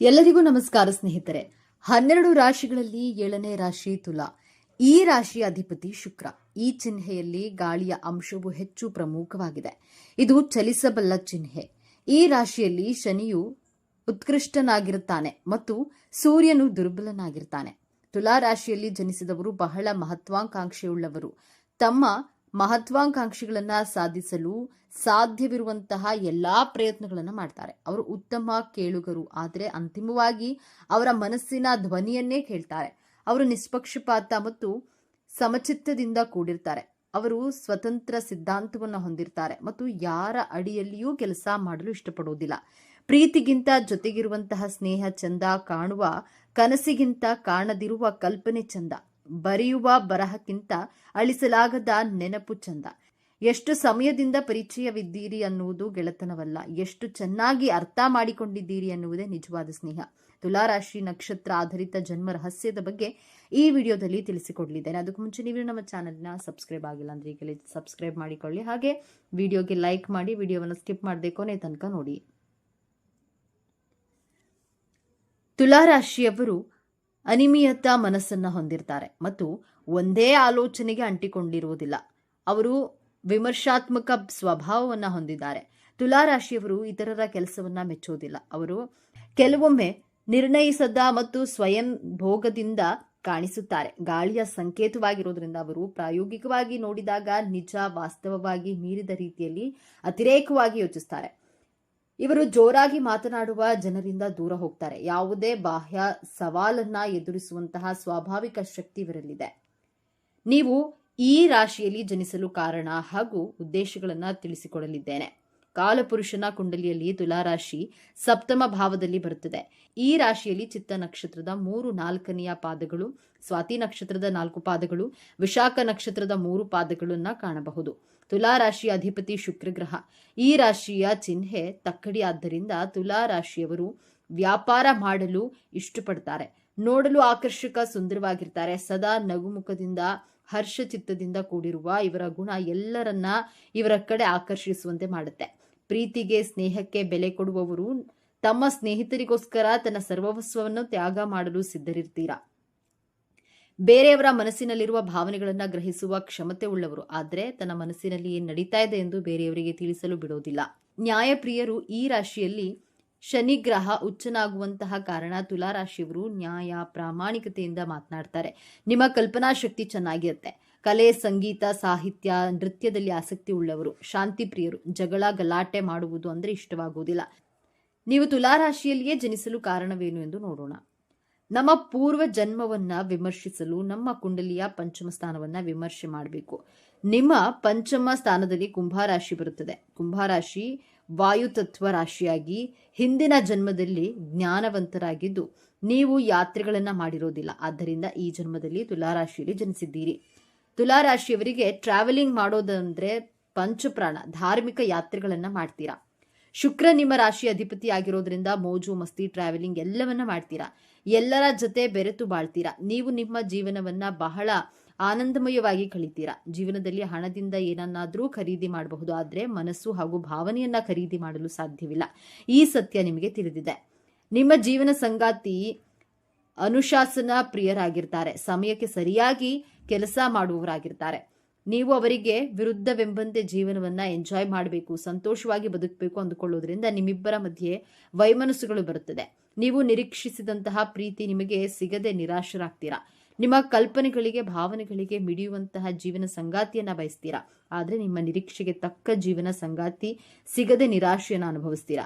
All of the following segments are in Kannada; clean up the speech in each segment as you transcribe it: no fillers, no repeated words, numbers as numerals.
ಎಲ್ಲರಿಗೂ ನಮಸ್ಕಾರ ಸ್ನೇಹಿತರೆ. 12 ರಾಶಿಗಳಲ್ಲಿ 7ನೇ ರಾಶಿ ತುಲಾ. ಈ ರಾಶಿಯ ಅಧಿಪತಿ ಶುಕ್ರ. ಈ ಚಿಹ್ನೆಯಲ್ಲಿ ಗಾಳಿಯ ಅಂಶವು ಹೆಚ್ಚು ಪ್ರಮುಖವಾಗಿದೆ. ಇದು ಚಲಿಸಬಲ್ಲ ಚಿಹ್ನೆ. ಈ ರಾಶಿಯಲ್ಲಿ ಶನಿಯು ಉತ್ಕೃಷ್ಟನಾಗಿರುತ್ತಾನೆ ಮತ್ತು ಸೂರ್ಯನು ದುರ್ಬಲನಾಗಿರುತ್ತಾನೆ. ತುಲಾ ರಾಶಿಯಲ್ಲಿ ಜನಿಸಿದವರು ಬಹಳ ಮಹತ್ವಾಕಾಂಕ್ಷೆಯುಳ್ಳವರು. ತಮ್ಮ ಮಹತ್ವಾಕಾಂಕ್ಷೆಗಳನ್ನು ಸಾಧಿಸಲು ಸಾಧ್ಯವಿರುವಂತಹ ಎಲ್ಲಾ ಪ್ರಯತ್ನಗಳನ್ನು ಮಾಡ್ತಾರೆ. ಅವರು ಉತ್ತಮ ಕೇಳುಗರು, ಆದರೆ ಅಂತಿಮವಾಗಿ ಅವರ ಮನಸ್ಸಿನ ಧ್ವನಿಯನ್ನೇ ಕೇಳ್ತಾರೆ. ಅವರು ನಿಷ್ಪಕ್ಷಪಾತ ಮತ್ತು ಸಮಚಿತ್ತದಿಂದ ಕೂಡಿರ್ತಾರೆ. ಅವರು ಸ್ವತಂತ್ರ ಸಿದ್ಧಾಂತವನ್ನು ಹೊಂದಿರ್ತಾರೆ ಮತ್ತು ಯಾರ ಅಡಿಯಲ್ಲಿಯೂ ಕೆಲಸ ಮಾಡಲು ಇಷ್ಟಪಡುವುದಿಲ್ಲ. ಪ್ರೀತಿಗಿಂತ ಜೊತೆಗಿರುವಂತಹ ಸ್ನೇಹ ಚಂದ, ಕಾಣುವ ಕನಸಿಗಿಂತ ಕಾಣದಿರುವ ಕಲ್ಪನೆ ಚಂದ, ಬರೆಯುವ ಬರಹಕ್ಕಿಂತ ಅಳಿಸಲಾಗದ ನೆನಪು ಚಂದ. ಎಷ್ಟು ಸಮಯದಿಂದ ಪರಿಚಯವಿದ್ದೀರಿ ಅನ್ನುವುದು ಗೆಳೆತನವಲ್ಲ, ಎಷ್ಟು ಚೆನ್ನಾಗಿ ಅರ್ಥ ಮಾಡಿಕೊಂಡಿದ್ದೀರಿ ಅನ್ನುವುದೇ ನಿಜವಾದ ಸ್ನೇಹ. ತುಲಾರಾಶಿ ನಕ್ಷತ್ರ ಆಧಾರಿತ ಜನ್ಮ ರಹಸ್ಯದ ಬಗ್ಗೆ ಈ ವಿಡಿಯೋದಲ್ಲಿ ತಿಳಿಸಿಕೊಡಲಿದ್ದೇನೆ. ಅದಕ್ಕೂ ಮುಂಚೆ ನೀವು ನಮ್ಮ ಚಾನೆಲ್ನ ಸಬ್ಸ್ಕ್ರೈಬ್ ಆಗಿಲ್ಲ ಅಂದ್ರೆ ಈಗಲೇ ಸಬ್ಸ್ಕ್ರೈಬ್ ಮಾಡಿಕೊಳ್ಳಿ. ಹಾಗೆ ವಿಡಿಯೋಗೆ ಲೈಕ್ ಮಾಡಿ, ವಿಡಿಯೋವನ್ನು ಸ್ಕಿಪ್ ಮಾಡದೆ ಕೊನೆ ತನಕ ನೋಡಿ. ತುಲಾರಾಶಿಯವರು ಅನಿಯಮಿತ ಮನಸ್ಸನ್ನ ಹೊಂದಿರ್ತಾರೆ ಮತ್ತು ಒಂದೇ ಆಲೋಚನೆಗೆ ಅಂಟಿಕೊಂಡಿರುವುದಿಲ್ಲ. ಅವರು ವಿಮರ್ಶಾತ್ಮಕ ಸ್ವಭಾವವನ್ನು ಹೊಂದಿದ್ದಾರೆ. ತುಲಾರಾಶಿಯವರು ಇತರರ ಕೆಲಸವನ್ನ ಮೆಚ್ಚುವುದಿಲ್ಲ. ಅವರು ಕೆಲವೊಮ್ಮೆ ನಿರ್ಣಯಿಸದ ಮತ್ತು ಸ್ವಯಂ ಭೋಗದಿಂದ ಕಾಣಿಸುತ್ತಾರೆ. ಗಾಳಿಯ ಸಂಕೇತವಾಗಿರೋದ್ರಿಂದ ಅವರು ಪ್ರಾಯೋಗಿಕವಾಗಿ ನೋಡಿದಾಗ ನಿಜ ವಾಸ್ತವವಾಗಿ ಮೀರಿದ ರೀತಿಯಲ್ಲಿ ಅತಿರೇಕವಾಗಿ ಯೋಚಿಸುತ್ತಾರೆ. ಇವರು ಜೋರಾಗಿ ಮಾತನಾಡುವ ಜನರಿಂದ ದೂರ ಹೋಗ್ತಾರೆ. ಯಾವುದೇ ಬಾಹ್ಯ ಸವಾಲನ್ನ ಎದುರಿಸುವಂತಹ ಸ್ವಾಭಾವಿಕ ಶಕ್ತಿ ಇವರಲ್ಲಿದೆ. ನೀವು ಈ ರಾಶಿಯಲ್ಲಿ ಜನಿಸಲು ಕಾರಣ ಹಾಗೂ ಉದ್ದೇಶಗಳನ್ನು ತಿಳಿಸಿಕೊಡಲಿದ್ದೇನೆ. ಕಾಲಪುರುಷನ ಕುಂಡಲಿಯಲ್ಲಿ ತುಲಾರಾಶಿ ಸಪ್ತಮ ಭಾವದಲ್ಲಿ ಬರುತ್ತದೆ. ಈ ರಾಶಿಯಲ್ಲಿ ಚಿತ್ತ ನಕ್ಷತ್ರದ 3-4 ಪಾದಗಳು, ಸ್ವಾತಿ ನಕ್ಷತ್ರದ 4 ಪಾದಗಳು, ವಿಶಾಖ ನಕ್ಷತ್ರದ 3 ಪಾದಗಳನ್ನ ಕಾಣಬಹುದು. ತುಲಾರಾಶಿಯ ಅಧಿಪತಿ ಶುಕ್ರಗ್ರಹ. ಈ ರಾಶಿಯ ಚಿಹ್ನೆ ತಕ್ಕಡಿ. ಆದ್ದರಿಂದ ತುಲಾರಾಶಿಯವರು ವ್ಯಾಪಾರ ಮಾಡಲು ಇಷ್ಟಪಡ್ತಾರೆ. ನೋಡಲು ಆಕರ್ಷಕ, ಸುಂದರವಾಗಿರ್ತಾರೆ. ಸದಾ ನಗುಮುಖದಿಂದ, ಹರ್ಷ ಚಿತ್ತದಿಂದ ಕೂಡಿರುವ ಇವರ ಗುಣ ಎಲ್ಲರನ್ನ ಇವರ ಕಡೆ ಆಕರ್ಷಿಸುವಂತೆ ಮಾಡುತ್ತೆ. ಪ್ರೀತಿಗೆ, ಸ್ನೇಹಕ್ಕೆ ಬೆಲೆ ಕೊಡುವವರು. ತಮ್ಮ ಸ್ನೇಹಿತರಿಗೋಸ್ಕರ ತನ್ನ ಸರ್ವಸ್ವವನ್ನು ತ್ಯಾಗ ಮಾಡಲು ಸಿದ್ಧರಿರ್ತೀರಾ. ಬೇರೆಯವರ ಮನಸ್ಸಿನಲ್ಲಿರುವ ಭಾವನೆಗಳನ್ನು ಗ್ರಹಿಸುವ ಕ್ಷಮತೆ ಉಳ್ಳವರು. ಆದರೆ ತನ್ನ ಮನಸ್ಸಿನಲ್ಲಿ ಏನು ನಡೀತಾ ಇದೆ ಎಂದು ಬೇರೆಯವರಿಗೆ ತಿಳಿಸಲು ಬಿಡೋದಿಲ್ಲ. ನ್ಯಾಯಪ್ರಿಯರು. ಈ ರಾಶಿಯಲ್ಲಿ ಶನಿಗ್ರಹ ಉಚ್ಚನಾಗುವಂತಹ ಕಾರಣ ತುಲಾರಾಶಿಯವರು ನ್ಯಾಯ, ಪ್ರಾಮಾಣಿಕತೆಯಿಂದ ಮಾತನಾಡ್ತಾರೆ. ನಿಮ್ಮ ಕಲ್ಪನಾ ಶಕ್ತಿ ಚೆನ್ನಾಗಿರುತ್ತೆ. ಕಲೆ, ಸಂಗೀತ, ಸಾಹಿತ್ಯ, ನೃತ್ಯದಲ್ಲಿ ಆಸಕ್ತಿ ಉಳ್ಳವರು. ಶಾಂತಿ ಪ್ರಿಯರು. ಜಗಳ, ಗಲಾಟೆ ಮಾಡುವುದು ಅಂದರೆ ಇಷ್ಟವಾಗುವುದಿಲ್ಲ. ನೀವು ತುಲಾರಾಶಿಯಲ್ಲಿಯೇ ಜನಿಸಲು ಕಾರಣವೇನು ಎಂದು ನೋಡೋಣ. ನಮ್ಮ ಪೂರ್ವ ಜನ್ಮವನ್ನ ವಿಮರ್ಶಿಸಲು ನಮ್ಮ ಕುಂಡಲಿಯ ಪಂಚಮ ಸ್ಥಾನವನ್ನ ವಿಮರ್ಶೆ ಮಾಡಬೇಕು. ನಿಮ್ಮ ಪಂಚಮ ಸ್ಥಾನದಲ್ಲಿ ಕುಂಭರಾಶಿ ಬರುತ್ತದೆ. ಕುಂಭರಾಶಿ ವಾಯುತತ್ವ ರಾಶಿಯಾಗಿ ಹಿಂದಿನ ಜನ್ಮದಲ್ಲಿ ಜ್ಞಾನವಂತರಾಗಿದ್ದು ನೀವು ಯಾತ್ರೆಗಳನ್ನ ಮಾಡಿರೋದಿಲ್ಲ. ಆದ್ದರಿಂದ ಈ ಜನ್ಮದಲ್ಲಿ ತುಲಾರಾಶಿಯಲ್ಲಿ ಜನಿಸಿದ್ದೀರಿ. ತುಲಾರಾಶಿಯವರಿಗೆ ಟ್ರಾವೆಲಿಂಗ್ ಮಾಡೋದಂದ್ರೆ ಪಂಚಪ್ರಾಣ. ಧಾರ್ಮಿಕ ಯಾತ್ರೆಗಳನ್ನ ಮಾಡ್ತೀರಾ. ಶುಕ್ರ ನಿಮ್ಮ ರಾಶಿ ಅಧಿಪತಿ ಆಗಿರೋದ್ರಿಂದ ಮೋಜು ಮಸ್ತಿ, ಟ್ರಾವೆಲಿಂಗ್ ಎಲ್ಲವನ್ನ ಮಾಡ್ತೀರಾ. ಎಲ್ಲರ ಜೊತೆ ಬೆರೆತು ಬಾಳ್ತೀರಾ. ನೀವು ನಿಮ್ಮ ಜೀವನವನ್ನ ಬಹಳ ಆನಂದಮಯವಾಗಿ ಕಳಿತೀರಾ. ಜೀವನದಲ್ಲಿ ಹಣದಿಂದ ಏನನ್ನಾದ್ರೂ ಖರೀದಿ ಮಾಡಬಹುದು, ಆದರೆ ಮನಸ್ಸು ಹಾಗೂ ಭಾವನೆಯನ್ನ ಖರೀದಿ ಮಾಡಲು ಸಾಧ್ಯವಿಲ್ಲ. ಈ ಸತ್ಯ ನಿಮಗೆ ತಿಳಿದಿದೆ. ನಿಮ್ಮ ಜೀವನ ಸಂಗಾತಿ ಅನುಶಾಸನ ಪ್ರಿಯರಾಗಿರ್ತಾರೆ. ಸಮಯಕ್ಕೆ ಸರಿಯಾಗಿ ಕೆಲಸ ಮಾಡುವವರಾಗಿರ್ತಾರೆ. ನೀವು ಅವರಿಗೆ ವಿರುದ್ಧವೆಂಬಂತೆ ಜೀವನವನ್ನ ಎಂಜಾಯ್ ಮಾಡಬೇಕು, ಸಂತೋಷವಾಗಿ ಬದುಕಬೇಕು ಅಂದುಕೊಳ್ಳೋದ್ರಿಂದ ನಿಮ್ಮಿಬ್ಬರ ಮಧ್ಯೆ ವೈಮನಸ್ಸುಗಳು ಬರುತ್ತದೆ. ನೀವು ನಿರೀಕ್ಷಿಸಿದಂತಹ ಪ್ರೀತಿ ನಿಮಗೆ ಸಿಗದೆ ನಿರಾಶರಾಗ್ತೀರಾ. ನಿಮ್ಮ ಕಲ್ಪನೆಗಳಿಗೆ, ಭಾವನೆಗಳಿಗೆ ಮಿಡಿಯುವಂತಹ ಜೀವನ ಸಂಗಾತಿಯನ್ನ ಬಯಸ್ತೀರಾ. ಆದರೆ ನಿಮ್ಮ ನಿರೀಕ್ಷೆಗೆ ತಕ್ಕ ಜೀವನ ಸಂಗಾತಿ ಸಿಗದೆ ನಿರಾಶೆಯನ್ನು ಅನುಭವಿಸ್ತೀರಾ.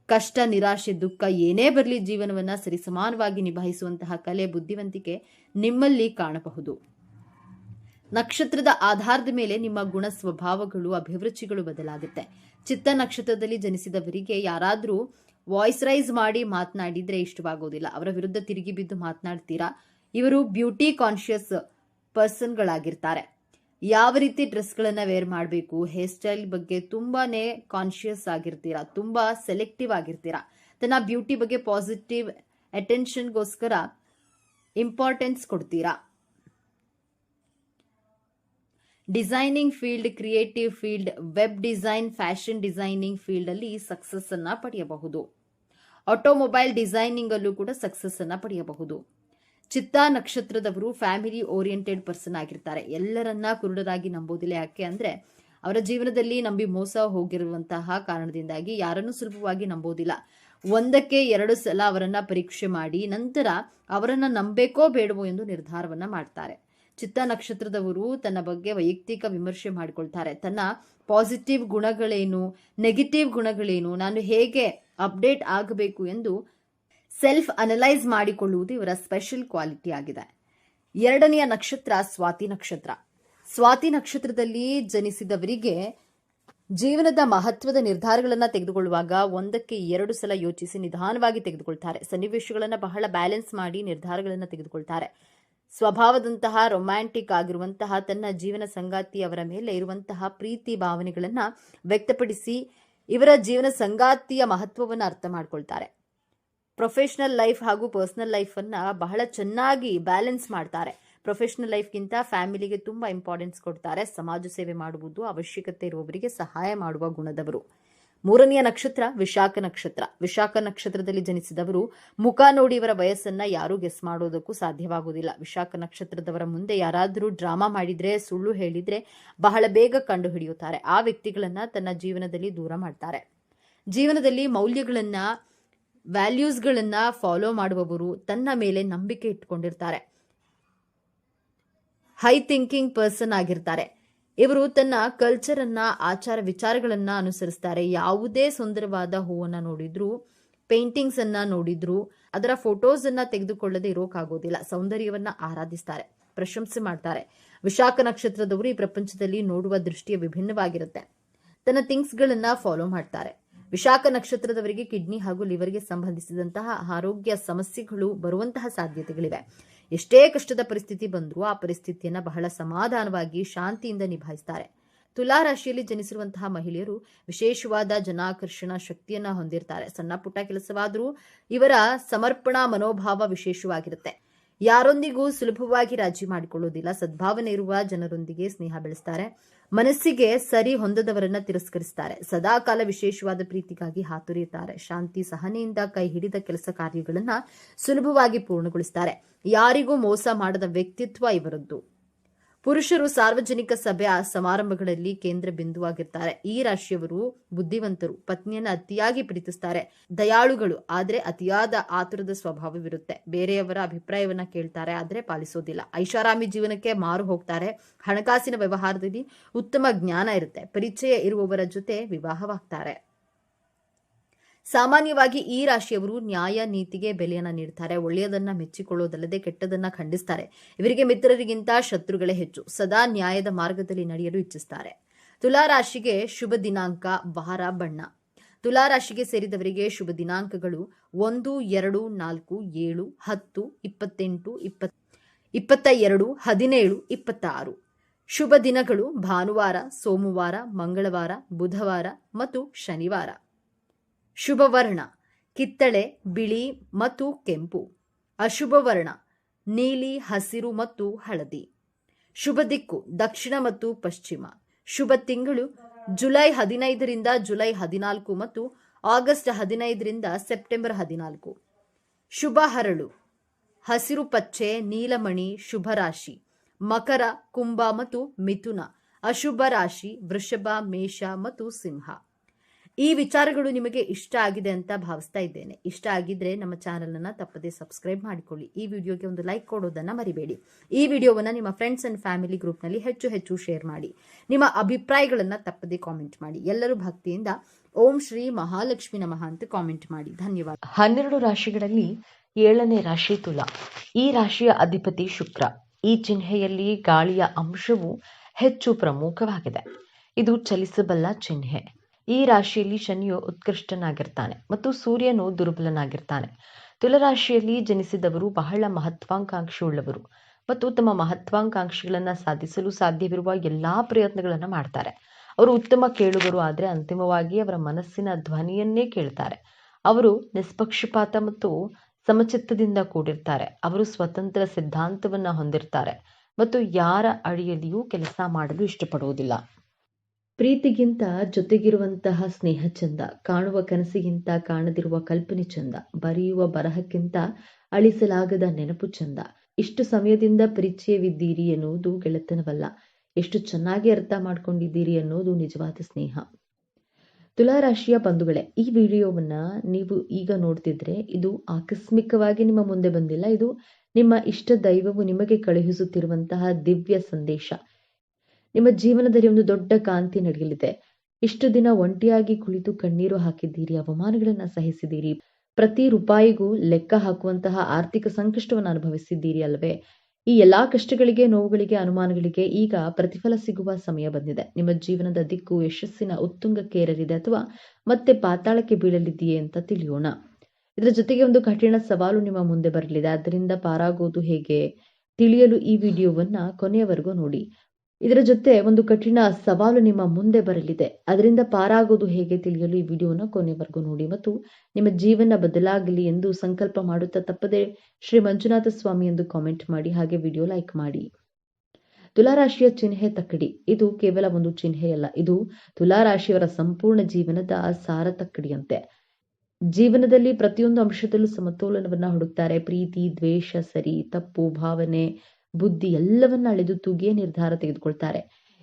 ಕಷ್ಟ, ನಿರಾಶೆ, ದುಃಖ ಏನೇ ಬರಲಿ ಜೀವನವನ್ನ ಸರಿಸಮಾನವಾಗಿ ನಿಭಾಯಿಸುವಂತಹ ಕಲೆ, ಬುದ್ಧಿವಂತಿಕೆ ನಿಮ್ಮಲ್ಲಿ ಕಾಣಬಹುದು. ನಕ್ಷತ್ರದ ಆಧಾರದ ಮೇಲೆ ನಿಮ್ಮ ಗುಣ, ಸ್ವಭಾವಗಳು, ಅಭಿರುಚಿಗಳು ಬದಲಾಗುತ್ತೆ. ಚಿತ್ತ ನಕ್ಷತ್ರದಲ್ಲಿ ಜನಿಸಿದವರಿಗೆ ಯಾರಾದರೂ ವಾಯ್ಸ್ ರೈಸ್ ಮಾಡಿ ಮಾತನಾಡಿದ್ರೆ ಇಷ್ಟವಾಗೋದಿಲ್ಲ. ಅವರ ವಿರುದ್ಧ ತಿರುಗಿ ಬಿದ್ದು ಮಾತನಾಡ್ತೀರಾ. ಇವರು ಬ್ಯೂಟಿ ಕಾನ್ಶಿಯಸ್ ಪರ್ಸನ್ಗಳಾಗಿರ್ತಾರೆ. ಯಾವ ರೀತಿ ಡ್ರೆಸ್ಗಳನ್ನ ವೇರ್ ಮಾಡಬೇಕು, ಹೇರ್ ಸ್ಟೈಲ್ ಬಗ್ಗೆ ತುಂಬಾನೇ ಕಾನ್ಶಿಯಸ್ ಆಗಿರ್ತೀರಾ. ತುಂಬಾ ಸೆಲೆಕ್ಟಿವ್ ಆಗಿರ್ತೀರಾ. ತನ್ನ ಬ್ಯೂಟಿ ಬಗ್ಗೆ ಪಾಸಿಟಿವ್ ಅಟೆನ್ಷನ್ಗೋಸ್ಕರ ಇಂಪಾರ್ಟೆನ್ಸ್ ಕೊಡ್ತೀರಾ. Designing field, creative field, web design, fashion designing field ಅಲ್ಲಿ ಸಕ್ಸಸ್ ಅನ್ನ ಪಡೆಯಬಹುದು. ಆಟೋಮೊಬೈಲ್ ಡಿಸೈನಿಂಗ್ ಅಲ್ಲೂ ಕೂಡ ಸಕ್ಸಸ್ ಅನ್ನ ಪಡೆಯಬಹುದು. ಚಿತ್ತಾ ನಕ್ಷತ್ರದವರು ಫ್ಯಾಮಿಲಿ ಓರಿಯೆಂಟೆಡ್ ಪರ್ಸನ್ ಆಗಿರ್ತಾರೆ. ಎಲ್ಲರನ್ನ ಕುರುಡರಾಗಿ ನಂಬೋದಿಲ್ಲ. ಯಾಕೆ ಅಂದ್ರೆ ಅವರ ಜೀವನದಲ್ಲಿ ನಂಬಿ ಮೋಸ ಹೋಗಿರುವಂತಹ ಕಾರಣದಿಂದಾಗಿ ಯಾರನ್ನು ಸುಲಭವಾಗಿ ನಂಬೋದಿಲ್ಲ. ಒಂದಕ್ಕೆ 2 ಸಲ ಅವರನ್ನ ಪರೀಕ್ಷೆ ಮಾಡಿ ನಂತರ ಅವರನ್ನ ನಂಬೇಕೋ ಬೇಡವೋ ಎಂದು ನಿರ್ಧಾರವನ್ನ ಮಾಡ್ತಾರೆ. ಚಿತ್ತಾ ನಕ್ಷತ್ರದವರು ತನ್ನ ಬಗ್ಗೆ ವೈಯಕ್ತಿಕ ವಿಮರ್ಶೆ ಮಾಡಿಕೊಳ್ತಾರೆ. ತನ್ನ ಪಾಸಿಟಿವ್ ಗುಣಗಳೇನು, ನೆಗೆಟಿವ್ ಗುಣಗಳೇನು, ನಾನು ಹೇಗೆ ಅಪ್ಡೇಟ್ ಆಗಬೇಕು ಎಂದು ಸೆಲ್ಫ್ ಅನಲೈಸ್ ಮಾಡಿಕೊಳ್ಳುವುದು ಇವರ ಸ್ಪೆಷಲ್ ಕ್ವಾಲಿಟಿ ಆಗಿದೆ. 2ನೆಯ ನಕ್ಷತ್ರ ಸ್ವಾತಿ ನಕ್ಷತ್ರ. ಸ್ವಾತಿ ನಕ್ಷತ್ರದಲ್ಲಿ ಜನಿಸಿದವರಿಗೆ ಜೀವನದ ಮಹತ್ವದ ನಿರ್ಧಾರಗಳನ್ನು ತೆಗೆದುಕೊಳ್ಳುವಾಗ 1ಕ್ಕೆ 2 ಸಲ ಯೋಚಿಸಿ ನಿಧಾನವಾಗಿ ತೆಗೆದುಕೊಳ್ತಾರೆ. ಸನ್ನಿವೇಶಗಳನ್ನು ಬಹಳ ಬ್ಯಾಲೆನ್ಸ್ ಮಾಡಿ ನಿರ್ಧಾರಗಳನ್ನು ತೆಗೆದುಕೊಳ್ತಾರೆ. ಸ್ವಭಾವದಂತಹ ರೊಮ್ಯಾಂಟಿಕ್ ಆಗಿರುವಂತಹ ತನ್ನ ಜೀವನ ಸಂಗಾತಿಯವರ ಮೇಲೆ ಇರುವಂತಹ ಪ್ರೀತಿ ಭಾವನೆಗಳನ್ನು ವ್ಯಕ್ತಪಡಿಸಿ ಇವರ ಜೀವನ ಸಂಗಾತಿಯ ಮಹತ್ವವನ್ನು ಅರ್ಥ ಮಾಡ್ಕೊಳ್ತಾರೆ. ಪ್ರೊಫೆಷನಲ್ ಲೈಫ್ ಹಾಗೂ ಪರ್ಸನಲ್ ಲೈಫ್ ಅನ್ನ ಬಹಳ ಚೆನ್ನಾಗಿ ಬ್ಯಾಲೆನ್ಸ್ ಮಾಡ್ತಾರೆ. ಪ್ರೊಫೆಷನಲ್ ಲೈಫ್ಗಿಂತ ಫ್ಯಾಮಿಲಿಗೆ ತುಂಬಾ ಇಂಪಾರ್ಟೆನ್ಸ್ ಕೊಡ್ತಾರೆ. ಸಮಾಜ ಸೇವೆ ಮಾಡುವುದು, ಅವಶ್ಯಕತೆ ಇರುವವರಿಗೆ ಸಹಾಯ ಮಾಡುವ ಗುಣದವರು. 3ನೆಯ ನಕ್ಷತ್ರ ವಿಶಾಖ ನಕ್ಷತ್ರ. ವಿಶಾಖ ನಕ್ಷತ್ರದಲ್ಲಿ ಜನಿಸಿದವರು ಮುಖ ನೋಡಿ ಇವರ ವಯಸ್ಸನ್ನ ಯಾರೂ ಗೆಸ್ ಮಾಡೋದಕ್ಕೂ ಸಾಧ್ಯವಾಗುವುದಿಲ್ಲ. ವಿಶಾಖ ನಕ್ಷತ್ರದವರ ಮುಂದೆ ಯಾರಾದರೂ ಡ್ರಾಮಾ ಮಾಡಿದ್ರೆ, ಸುಳ್ಳು ಹೇಳಿದ್ರೆ ಬಹಳ ಬೇಗ ಕಂಡು ಹಿಡಿಯುತ್ತಾರೆ. ಆ ವ್ಯಕ್ತಿಗಳನ್ನ ತನ್ನ ಜೀವನದಲ್ಲಿ ದೂರ ಮಾಡ್ತಾರೆ. ಜೀವನದಲ್ಲಿ ಮೌಲ್ಯಗಳನ್ನ, ವ್ಯಾಲ್ಯೂಸ್ಗಳನ್ನ ಫಾಲೋ ಮಾಡುವವರು, ತನ್ನ ಮೇಲೆ ನಂಬಿಕೆ ಇಟ್ಕೊಂಡಿರ್ತಾರೆ. ಹೈ ಥಿಂಕಿಂಗ್ ಪರ್ಸನ್ ಆಗಿರ್ತಾರೆ. ಇವರು ತನ್ನ ಕಲ್ಚರ್ ಅನ್ನ, ಆಚಾರ ವಿಚಾರಗಳನ್ನ ಅನುಸರಿಸ್ತಾರೆ. ಯಾವುದೇ ಸುಂದರವಾದ ಹೂವನ್ನ ನೋಡಿದ್ರು, ಪೇಂಟಿಂಗ್ಸ್ ಅನ್ನ ನೋಡಿದ್ರು ಅದರ ಫೋಟೋಸ್ ಅನ್ನ ತೆಗೆದುಕೊಳ್ಳದೆ ಇರೋಕ್ಕಾಗೋದಿಲ್ಲ. ಸೌಂದರ್ಯವನ್ನ ಆರಾಧಿಸ್ತಾರೆ, ಪ್ರಶಂಸೆ ಮಾಡ್ತಾರೆ. ವಿಶಾಖ ನಕ್ಷತ್ರದವರು ಈ ಪ್ರಪಂಚದಲ್ಲಿ ನೋಡುವ ದೃಷ್ಟಿಯ ವಿಭಿನ್ನವಾಗಿರುತ್ತೆ. ತನ್ನ ಥಿಂಗ್ಸ್ ಗಳನ್ನ ಫಾಲೋ ಮಾಡ್ತಾರೆ. ವಿಶಾಖ ನಕ್ಷತ್ರದವರಿಗೆ ಕಿಡ್ನಿ ಹಾಗೂ ಲಿವರ್ಗೆ ಸಂಬಂಧಿಸಿದಂತಹ ಆರೋಗ್ಯ ಸಮಸ್ಯೆಗಳು ಬರುವಂತಹ ಸಾಧ್ಯತೆಗಳಿವೆ. ಎಷ್ಟೇ ಕಷ್ಟದ ಪರಿಸ್ಥಿತಿ ಬಂದರೂ ಆ ಪರಿಸ್ಥಿತಿಯನ್ನ ಬಹಳ ಸಮಾಧಾನವಾಗಿ ಶಾಂತಿಯಿಂದ ನಿಭಾಯಿಸ್ತಾರೆ. ತುಲಾ ರಾಶಿಯಲ್ಲಿ ಜನಿಸಿರುವಂತಹ ಮಹಿಳೆಯರು ವಿಶೇಷವಾದ ಜನಾಕರ್ಷಣ ಶಕ್ತಿಯನ್ನ ಹೊಂದಿರ್ತಾರೆ. ಸಣ್ಣ ಪುಟ್ಟ ಕೆಲಸವಾದರೂ ಇವರ ಸಮರ್ಪಣಾ ಮನೋಭಾವ ವಿಶೇಷವಾಗಿರುತ್ತೆ. ಯಾರೊಂದಿಗೂ ಸುಲಭವಾಗಿ ರಾಜಿ ಮಾಡಿಕೊಳ್ಳುವುದಿಲ್ಲ. ಸದ್ಭಾವನೆ ಇರುವ ಜನರೊಂದಿಗೆ ಸ್ನೇಹ ಬೆಳೆಸ್ತಾರೆ. ಮನಸ್ಸಿಗೆ ಸರಿ ಹೊಂದದವರನ್ನ ತಿರಸ್ಕರಿಸ್ತಾರೆ. ಸದಾಕಾಲ ವಿಶೇಷವಾದ ಪ್ರೀತಿಗಾಗಿ ಹಾತೊರೆಯುತ್ತಾರೆ. ಶಾಂತಿ ಸಹನೆಯಿಂದ ಕೈ ಹಿಡಿದ ಕೆಲಸ ಕಾರ್ಯಗಳನ್ನ ಸುಲಭವಾಗಿ ಪೂರ್ಣಗೊಳಿಸ್ತಾರೆ. ಯಾರಿಗೂ ಮೋಸ ಮಾಡದ ವ್ಯಕ್ತಿತ್ವ ಇವರದ್ದು. ಪುರುಷರು ಸಾರ್ವಜನಿಕ ಸಭೆ ಸಮಾರಂಭಗಳಲ್ಲಿ ಕೇಂದ್ರ ಬಿಂದುವಾಗಿರ್ತಾರೆ. ಈ ರಾಶಿಯವರು ಬುದ್ಧಿವಂತರು, ಪತ್ನಿಯನ್ನ ಅತಿಯಾಗಿ ಪ್ರೀತಿಸ್ತಾರೆ, ದಯಾಳುಗಳು, ಆದ್ರೆ ಅತಿಯಾದ ಆತುರದ ಸ್ವಭಾವವಿರುತ್ತೆ. ಬೇರೆಯವರ ಅಭಿಪ್ರಾಯವನ್ನ ಕೇಳ್ತಾರೆ, ಆದ್ರೆ ಪಾಲಿಸೋದಿಲ್ಲ. ಐಷಾರಾಮಿ ಜೀವನಕ್ಕೆ ಮಾರು ಹೋಗ್ತಾರೆ. ಹಣಕಾಸಿನ ವ್ಯವಹಾರದಲ್ಲಿ ಉತ್ತಮ ಜ್ಞಾನ ಇರುತ್ತೆ. ಪರಿಚಯ ಇರುವವರ ಜೊತೆ ವಿವಾಹವಾಗ್ತಾರೆ. ಸಾಮಾನ್ಯವಾಗಿ ಈ ರಾಶಿಯವರು ನ್ಯಾಯ ನೀತಿಗೆ ಬೆಲೆಯನ್ನ ನೀಡ್ತಾರೆ. ಒಳ್ಳೆಯದನ್ನ ಮೆಚ್ಚಿಕೊಳ್ಳೋದಲ್ಲದೆ ಕೆಟ್ಟದನ್ನ ಖಂಡಿಸ್ತಾರೆ. ಇವರಿಗೆ ಮಿತ್ರರಿಗಿಂತ ಶತ್ರುಗಳೇ ಹೆಚ್ಚು. ಸದಾ ನ್ಯಾಯದ ಮಾರ್ಗದಲ್ಲಿ ನಡೆಯಲು ಇಚ್ಛಿಸ್ತಾರೆ. ತುಲಾ ರಾಶಿಗೆ ಶುಭ ದಿನಾಂಕ, ವಾರ, ಬಣ್ಣ. ತುಲಾ ರಾಶಿಗೆ ಸೇರಿದವರಿಗೆ ಶುಭ ದಿನಾಂಕಗಳು 1, 2, 4, 7, 10, 28, 22, 17, 26. ಶುಭ ದಿನಗಳು ಭಾನುವಾರ, ಸೋಮವಾರ, ಮಂಗಳವಾರ, ಬುಧವಾರ ಮತ್ತು ಶನಿವಾರ. ಶುಭ ವರ್ಣ ಕಿತ್ತಳೆ, ಬಿಳಿ ಮತ್ತು ಕೆಂಪು. ಅಶುಭ ವರ್ಣ ನೀಲಿ, ಹಸಿರು ಮತ್ತು ಹಳದಿ. ಶುಭ ದಿಕ್ಕು ದಕ್ಷಿಣ ಮತ್ತು ಪಶ್ಚಿಮ. ಶುಭ ತಿಂಗಳು ಜುಲೈ 15ರಿಂದ ಜುಲೈ 14 ಮತ್ತು ಆಗಸ್ಟ್ 15ರಿಂದ ಸೆಪ್ಟೆಂಬರ್ 14. ಶುಭ ಹರಳು ಹಸಿರು, ಪಚ್ಚೆ, ನೀಲಮಣಿ. ಶುಭ ರಾಶಿ ಮಕರ, ಕುಂಭ ಮತ್ತು ಮಿಥುನ. ಅಶುಭ ರಾಶಿ ವೃಷಭ, ಮೇಷ ಮತ್ತು ಸಿಂಹ. ಈ ವಿಚಾರಗಳು ನಿಮಗೆ ಇಷ್ಟ ಆಗಿದೆ ಅಂತ ಭಾವಿಸ್ತಾ ಇದ್ದೇನೆ. ಇಷ್ಟ ಆಗಿದ್ರೆ ನಮ್ಮ ಚಾನೆಲ್ ಅನ್ನ ತಪ್ಪದೆ ಸಬ್ಸ್ಕ್ರೈಬ್ ಮಾಡಿಕೊಳ್ಳಿ. ಈ ವಿಡಿಯೋಗೆ ಒಂದು ಲೈಕ್ ಕೊಡೋದನ್ನ ಮರಿಬೇಡಿ. ಈ ವಿಡಿಯೋವನ್ನ ನಿಮ್ಮ ಫ್ರೆಂಡ್ಸ್ ಅಂಡ್ ಫ್ಯಾಮಿಲಿ ಗ್ರೂಪ್ ನಲ್ಲಿ ಹೆಚ್ಚು ಶೇರ್ ಮಾಡಿ. ನಿಮ್ಮ ಅಭಿಪ್ರಾಯಗಳನ್ನ ತಪ್ಪದೆ ಕಾಮೆಂಟ್ ಮಾಡಿ. ಎಲ್ಲರೂ ಭಕ್ತಿಯಿಂದ ಓಂ ಶ್ರೀ ಮಹಾಲಕ್ಷ್ಮಿ ನಮಃ ಅಂತ ಕಾಮೆಂಟ್ ಮಾಡಿ. ಧನ್ಯವಾದ. 12 ರಾಶಿಗಳಲ್ಲಿ 7ನೇ ರಾಶಿ ತುಲಾ. ಈ ರಾಶಿಯ ಅಧಿಪತಿ ಶುಕ್ರ. ಈ ಚಿಹ್ನೆಯಲ್ಲಿ ಗಾಳಿಯ ಅಂಶವು ಹೆಚ್ಚು ಪ್ರಮುಖವಾಗಿದೆ. ಇದು ಚಲಿಸಬಲ್ಲ ಚಿಹ್ನೆ. ಈ ರಾಶಿಯಲ್ಲಿ ಶನಿಯು ಉತ್ಕೃಷ್ಟನಾಗಿರ್ತಾನೆ ಮತ್ತು ಸೂರ್ಯನು ದುರ್ಬಲನಾಗಿರ್ತಾನೆ. ತುಲಾರಾಶಿಯಲ್ಲಿ ಜನಿಸಿದವರು ಬಹಳ ಮಹತ್ವಾಕಾಂಕ್ಷೆಯುಳ್ಳವರು ಮತ್ತು ತಮ್ಮ ಮಹತ್ವಾಕಾಂಕ್ಷೆಗಳನ್ನು ಸಾಧಿಸಲು ಸಾಧ್ಯವಿರುವ ಎಲ್ಲಾ ಪ್ರಯತ್ನಗಳನ್ನು ಮಾಡ್ತಾರೆ. ಅವರು ಉತ್ತಮ ಕೇಳುಗರು, ಆದರೆ ಅಂತಿಮವಾಗಿ ಅವರ ಮನಸ್ಸಿನ ಧ್ವನಿಯನ್ನೇ ಕೇಳ್ತಾರೆ. ಅವರು ನಿಷ್ಪಕ್ಷಪಾತ ಮತ್ತು ಸಮಚಿತ್ತದಿಂದ ಕೂಡಿರ್ತಾರೆ. ಅವರು ಸ್ವತಂತ್ರ ಸಿದ್ಧಾಂತವನ್ನ ಹೊಂದಿರ್ತಾರೆ ಮತ್ತು ಯಾರ ಅಡಿಯಲ್ಲಿಯೂ ಕೆಲಸ ಮಾಡಲು ಇಷ್ಟಪಡುವುದಿಲ್ಲ. ಪ್ರೀತಿಗಿಂತ ಜೊತೆಗಿರುವಂತಹ ಸ್ನೇಹ ಚಂದ, ಕಾಣುವ ಕನಸಿಗಿಂತ ಕಾಣದಿರುವ ಕಲ್ಪನೆ ಚಂದ, ಬರೆಯುವ ಬರಹಕ್ಕಿಂತ ಅಳಿಸಲಾಗದ ನೆನಪು ಚಂದ. ಇಷ್ಟು ಸಮಯದಿಂದ ಪರಿಚಯವಿದ್ದೀರಿ ಎನ್ನುವುದು ಗೆಳೆತನವಲ್ಲ, ಎಷ್ಟು ಚೆನ್ನಾಗಿ ಅರ್ಥ ಮಾಡ್ಕೊಂಡಿದ್ದೀರಿ ಅನ್ನೋದು ನಿಜವಾದ ಸ್ನೇಹ. ತುಲಾರಾಶಿಯ ಬಂಧುಗಳೇ, ಈ ವಿಡಿಯೋವನ್ನ ನೀವು ಈಗ ನೋಡ್ತಿದ್ರೆ ಇದು ಆಕಸ್ಮಿಕವಾಗಿ ನಿಮ್ಮ ಮುಂದೆ ಬಂದಿಲ್ಲ. ಇದು ನಿಮ್ಮ ಇಷ್ಟ ದೈವವು ನಿಮಗೆ ಕಳುಹಿಸುತ್ತಿರುವಂತಹ ದಿವ್ಯ ಸಂದೇಶ. ನಿಮ್ಮ ಜೀವನದಲ್ಲಿ ಒಂದು ದೊಡ್ಡ ಕಾಂತಿ ನಡೆಯಲಿದೆ. ಇಷ್ಟು ದಿನ ಒಂಟಿಯಾಗಿ ಕುಳಿತು ಕಣ್ಣೀರು ಹಾಕಿದ್ದೀರಿ, ಅವಮಾನಗಳನ್ನ ಸಹಿಸಿದ್ದೀರಿ, ಪ್ರತಿ ರೂಪಾಯಿಗೂ ಲೆಕ್ಕ ಹಾಕುವಂತಹ ಆರ್ಥಿಕ ಸಂಕಷ್ಟವನ್ನು ಅನುಭವಿಸಿದ್ದೀರಿ ಅಲ್ವೇ? ಈ ಎಲ್ಲಾ ಕಷ್ಟಗಳಿಗೆ, ನೋವುಗಳಿಗೆ, ಅನುಮಾನಗಳಿಗೆ ಈಗ ಪ್ರತಿಫಲ ಸಿಗುವ ಸಮಯ ಬಂದಿದೆ. ನಿಮ್ಮ ಜೀವನದ ದಿಕ್ಕು ಯಶಸ್ಸಿನ ಉತ್ತುಂಗಕ್ಕೆ ಏರಲಿದೆ ಅಥವಾ ಮತ್ತೆ ಪಾತಾಳಕ್ಕೆ ಬೀಳಲಿದೆಯೇ ಅಂತ ತಿಳಿಯೋಣ. ಇದರ ಜೊತೆಗೆ ಒಂದು ಕಠಿಣ ಸವಾಲು ನಿಮ್ಮ ಮುಂದೆ ಬರಲಿದೆ. ಅದರಿಂದ ಪಾರಾಗೋದು ಹೇಗೆ ತಿಳಿಯಲು ಈ ವಿಡಿಯೋವನ್ನ ಕೊನೆಯವರೆಗೂ ನೋಡಿ. ಇದರ ಜೊತೆ ಒಂದು ಕಠಿಣ ಸವಾಲು ನಿಮ್ಮ ಮುಂದೆ ಬರಲಿದೆ. ಅದರಿಂದ ಪಾರಾಗೋದು ಹೇಗೆ ತಿಳಿಯಲು ಈ ವಿಡಿಯೋನ ಕೊನೆವರೆಗೂ ನೋಡಿ ಮತ್ತು ನಿಮ್ಮ ಜೀವನ ಬದಲಾಗಲಿ ಎಂದು ಸಂಕಲ್ಪ ಮಾಡುತ್ತಾ ತಪ್ಪದೆ ಶ್ರೀ ಮಂಜುನಾಥ ಸ್ವಾಮಿ ಎಂದು ಕಾಮೆಂಟ್ ಮಾಡಿ, ಹಾಗೆ ವಿಡಿಯೋ ಲೈಕ್ ಮಾಡಿ. ತುಲಾರಾಶಿಯ ಚಿಹ್ನೆ ತಕ್ಕಡಿ. ಇದು ಕೇವಲ ಒಂದು ಚಿಹ್ನೆಯಲ್ಲ, ಇದು ತುಲಾರಾಶಿಯವರ ಸಂಪೂರ್ಣ ಜೀವನದ ಸಾರ ತಕ್ಕಡಿಯಂತೆ. ಜೀವನದಲ್ಲಿ ಪ್ರತಿಯೊಂದು ಅಂಶದಲ್ಲೂ ಸಮತೋಲನವನ್ನ ಹುಡುಕ್ತಾರೆ. ಪ್ರೀತಿ, ದ್ವೇಷ, ಸರಿ, ತಪ್ಪು, ಭಾವನೆ, ಬುದ್ಧಿ ಎಲ್ಲವನ್ನ ಅಳೆದು ತೂಗಿಯೇ ನಿರ್ಧಾರ ತೆಗೆದುಕೊಳ್ತಾರೆ.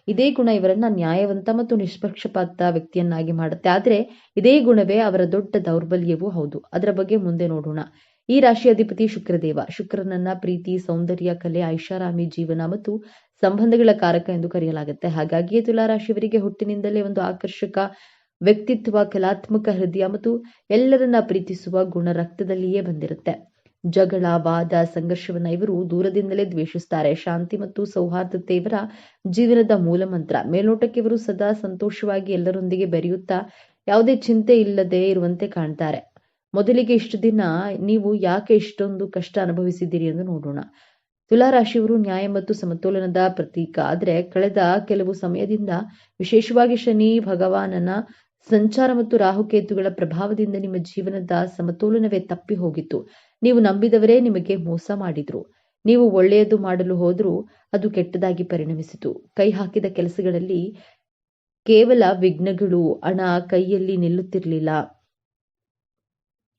ಇದೇ ಗುಣ ಇವರನ್ನ ನ್ಯಾಯವಂತ ಮತ್ತು ನಿಷ್ಪಕ್ಷಪಾತ ವ್ಯಕ್ತಿಯನ್ನಾಗಿ ಮಾಡುತ್ತೆ. ಆದ್ರೆ ಇದೇ ಗುಣವೇ ಅವರ ದೊಡ್ಡ ದೌರ್ಬಲ್ಯವೂ ಹೌದು. ಅದರ ಬಗ್ಗೆ ಮುಂದೆ ನೋಡೋಣ. ಈ ರಾಶಿ ಅಧಿಪತಿ ಶುಕ್ರದೇವ. ಶುಕ್ರನನ್ನ ಪ್ರೀತಿ, ಸೌಂದರ್ಯ, ಕಲೆ, ಐಷಾರಾಮಿ ಜೀವನ ಮತ್ತು ಸಂಬಂಧಗಳ ಕಾರಕ ಎಂದು ಕರೆಯಲಾಗುತ್ತೆ. ಹಾಗಾಗಿಯೇ ತುಲಾರಾಶಿಯವರಿಗೆ ಹುಟ್ಟಿನಿಂದಲೇ ಒಂದು ಆಕರ್ಷಕ ವ್ಯಕ್ತಿತ್ವ, ಕಲಾತ್ಮಕ ಹೃದಯ ಮತ್ತು ಎಲ್ಲರನ್ನ ಪ್ರೀತಿಸುವ ಗುಣ ರಕ್ತದಲ್ಲಿಯೇ ಬಂದಿರುತ್ತೆ. ಜಗಳ, ವಾದ, ಸಂಘರ್ಷವನ್ನ ಇವರು ದೂರದಿಂದಲೇ ದ್ವೇಷಿಸ್ತಾರೆ. ಶಾಂತಿ ಮತ್ತು ಸೌಹಾರ್ದತೆ ಇವರ ಜೀವನದ ಮೂಲ ಮಂತ್ರ. ಮೇಲ್ನೋಟಕ್ಕೆ ಇವರು ಸದಾ ಸಂತೋಷವಾಗಿ ಎಲ್ಲರೊಂದಿಗೆ ಬೆರೆಯುತ್ತಾ ಯಾವುದೇ ಚಿಂತೆ ಇಲ್ಲದೆ ಇರುವಂತೆ ಕಾಣ್ತಾರೆ. ಮೊದಲಿಗೆ ಇಷ್ಟು ದಿನ ನೀವು ಯಾಕೆ ಇಷ್ಟೊಂದು ಕಷ್ಟ ಅನುಭವಿಸಿದ್ದೀರಿ ಎಂದು ನೋಡೋಣ. ತುಲಾರಾಶಿಯವರು ನ್ಯಾಯ ಮತ್ತು ಸಮತೋಲನದ ಪ್ರತೀಕ. ಆದ್ರೆ ಕಳೆದ ಕೆಲವು ಸಮಯದಿಂದ ವಿಶೇಷವಾಗಿ ಶನಿ ಭಗವಾನನ ಸಂಚಾರ ಮತ್ತು ರಾಹುಕೇತುಗಳ ಪ್ರಭಾವದಿಂದ ನಿಮ್ಮ ಜೀವನದ ಸಮತೋಲನವೇ ತಪ್ಪಿ ಹೋಗಿತ್ತು. ನೀವು ನಂಬಿದವರೇ ನಿಮಗೆ ಮೋಸ ಮಾಡಿದ್ರು. ನೀವು ಒಳ್ಳೆಯದು ಮಾಡಲು ಹೋದ್ರೂ ಅದು ಕೆಟ್ಟದಾಗಿ ಪರಿಣಮಿಸಿತು. ಕೈ ಹಾಕಿದ ಕೆಲಸಗಳಲ್ಲಿ ಕೇವಲ ವಿಘ್ನಗಳು, ಹಣ ಕೈಯಲ್ಲಿ ನಿಲ್ಲುತ್ತಿರಲಿಲ್ಲ,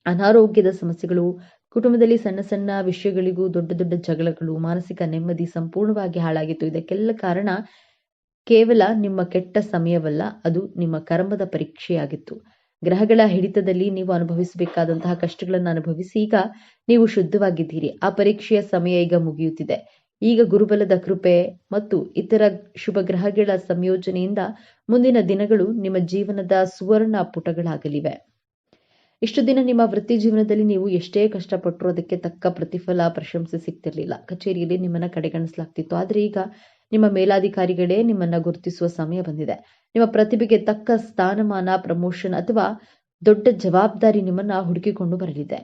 ಅನಾರೋಗ್ಯದ ಸಮಸ್ಯೆಗಳು, ಕುಟುಂಬದಲ್ಲಿ ಸಣ್ಣ ಸಣ್ಣ ವಿಷಯಗಳಿಗೂ ದೊಡ್ಡ ದೊಡ್ಡ ಜಗಳಗಳು, ಮಾನಸಿಕ ನೆಮ್ಮದಿ ಸಂಪೂರ್ಣವಾಗಿ ಹಾಳಾಗಿತ್ತು. ಇದಕ್ಕೆಲ್ಲ ಕಾರಣ ಕೇವಲ ನಿಮ್ಮ ಕೆಟ್ಟ ಸಮಯವಲ್ಲ, ಅದು ನಿಮ್ಮ ಕರ್ಮದ ಪರೀಕ್ಷೆಯಾಗಿತ್ತು. ಗ್ರಹಗಳ ಹಿಡಿತದಲ್ಲಿ ನೀವು ಅನುಭವಿಸಬೇಕಾದಂತಹ ಕಷ್ಟಗಳನ್ನು ಅನುಭವಿಸಿ ಈಗ ನೀವು ಶುದ್ಧವಾಗಿದ್ದೀರಿ. ಆ ಪರೀಕ್ಷೆಯ ಸಮಯ ಈಗ ಮುಗಿಯುತ್ತಿದೆ. ಈಗ ಗುರುಬಲದ ಕೃಪೆ ಮತ್ತು ಇತರ ಶುಭ ಗ್ರಹಗಳ ಸಂಯೋಜನೆಯಿಂದ ಮುಂದಿನ ದಿನಗಳು ನಿಮ್ಮ ಜೀವನದ ಸುವರ್ಣ ಪುಟಗಳಾಗಲಿವೆ. ಇಷ್ಟು ದಿನ ನಿಮ್ಮ ವೃತ್ತಿ ಜೀವನದಲ್ಲಿ ನೀವು ಎಷ್ಟೇ ಕಷ್ಟಪಟ್ಟರೂ ಅದಕ್ಕೆ ತಕ್ಕ ಪ್ರತಿಫಲ, ಪ್ರಶಂಸೆ ಸಿಗ್ತಿರ್ಲಿಲ್ಲ. ಕಚೇರಿಯಲ್ಲಿ ನಿಮ್ಮನ್ನ ಕಡೆಗಣಿಸಲಾಗ್ತಿತ್ತು. ಆದ್ರೆ ಈಗ ನಿಮ್ಮ ಮೇಲಾಧಿಕಾರಿಗಳೇ ನಿಮ್ಮನ್ನ ಗುರುತಿಸುವ ಸಮಯ ಬಂದಿದೆ. ನಿಮ್ಮ ಪ್ರತಿಭೆಗೆ ತಕ್ಕ ಸ್ಥಾನಮಾನ, ಪ್ರಮೋಷನ್ ಅಥವಾ ದೊಡ್ಡ ಜವಾಬ್ದಾರಿ ನಿಮ್ಮನ್ನ ಹುಡುಕಿಕೊಂಡು ಬರಲಿದೆ.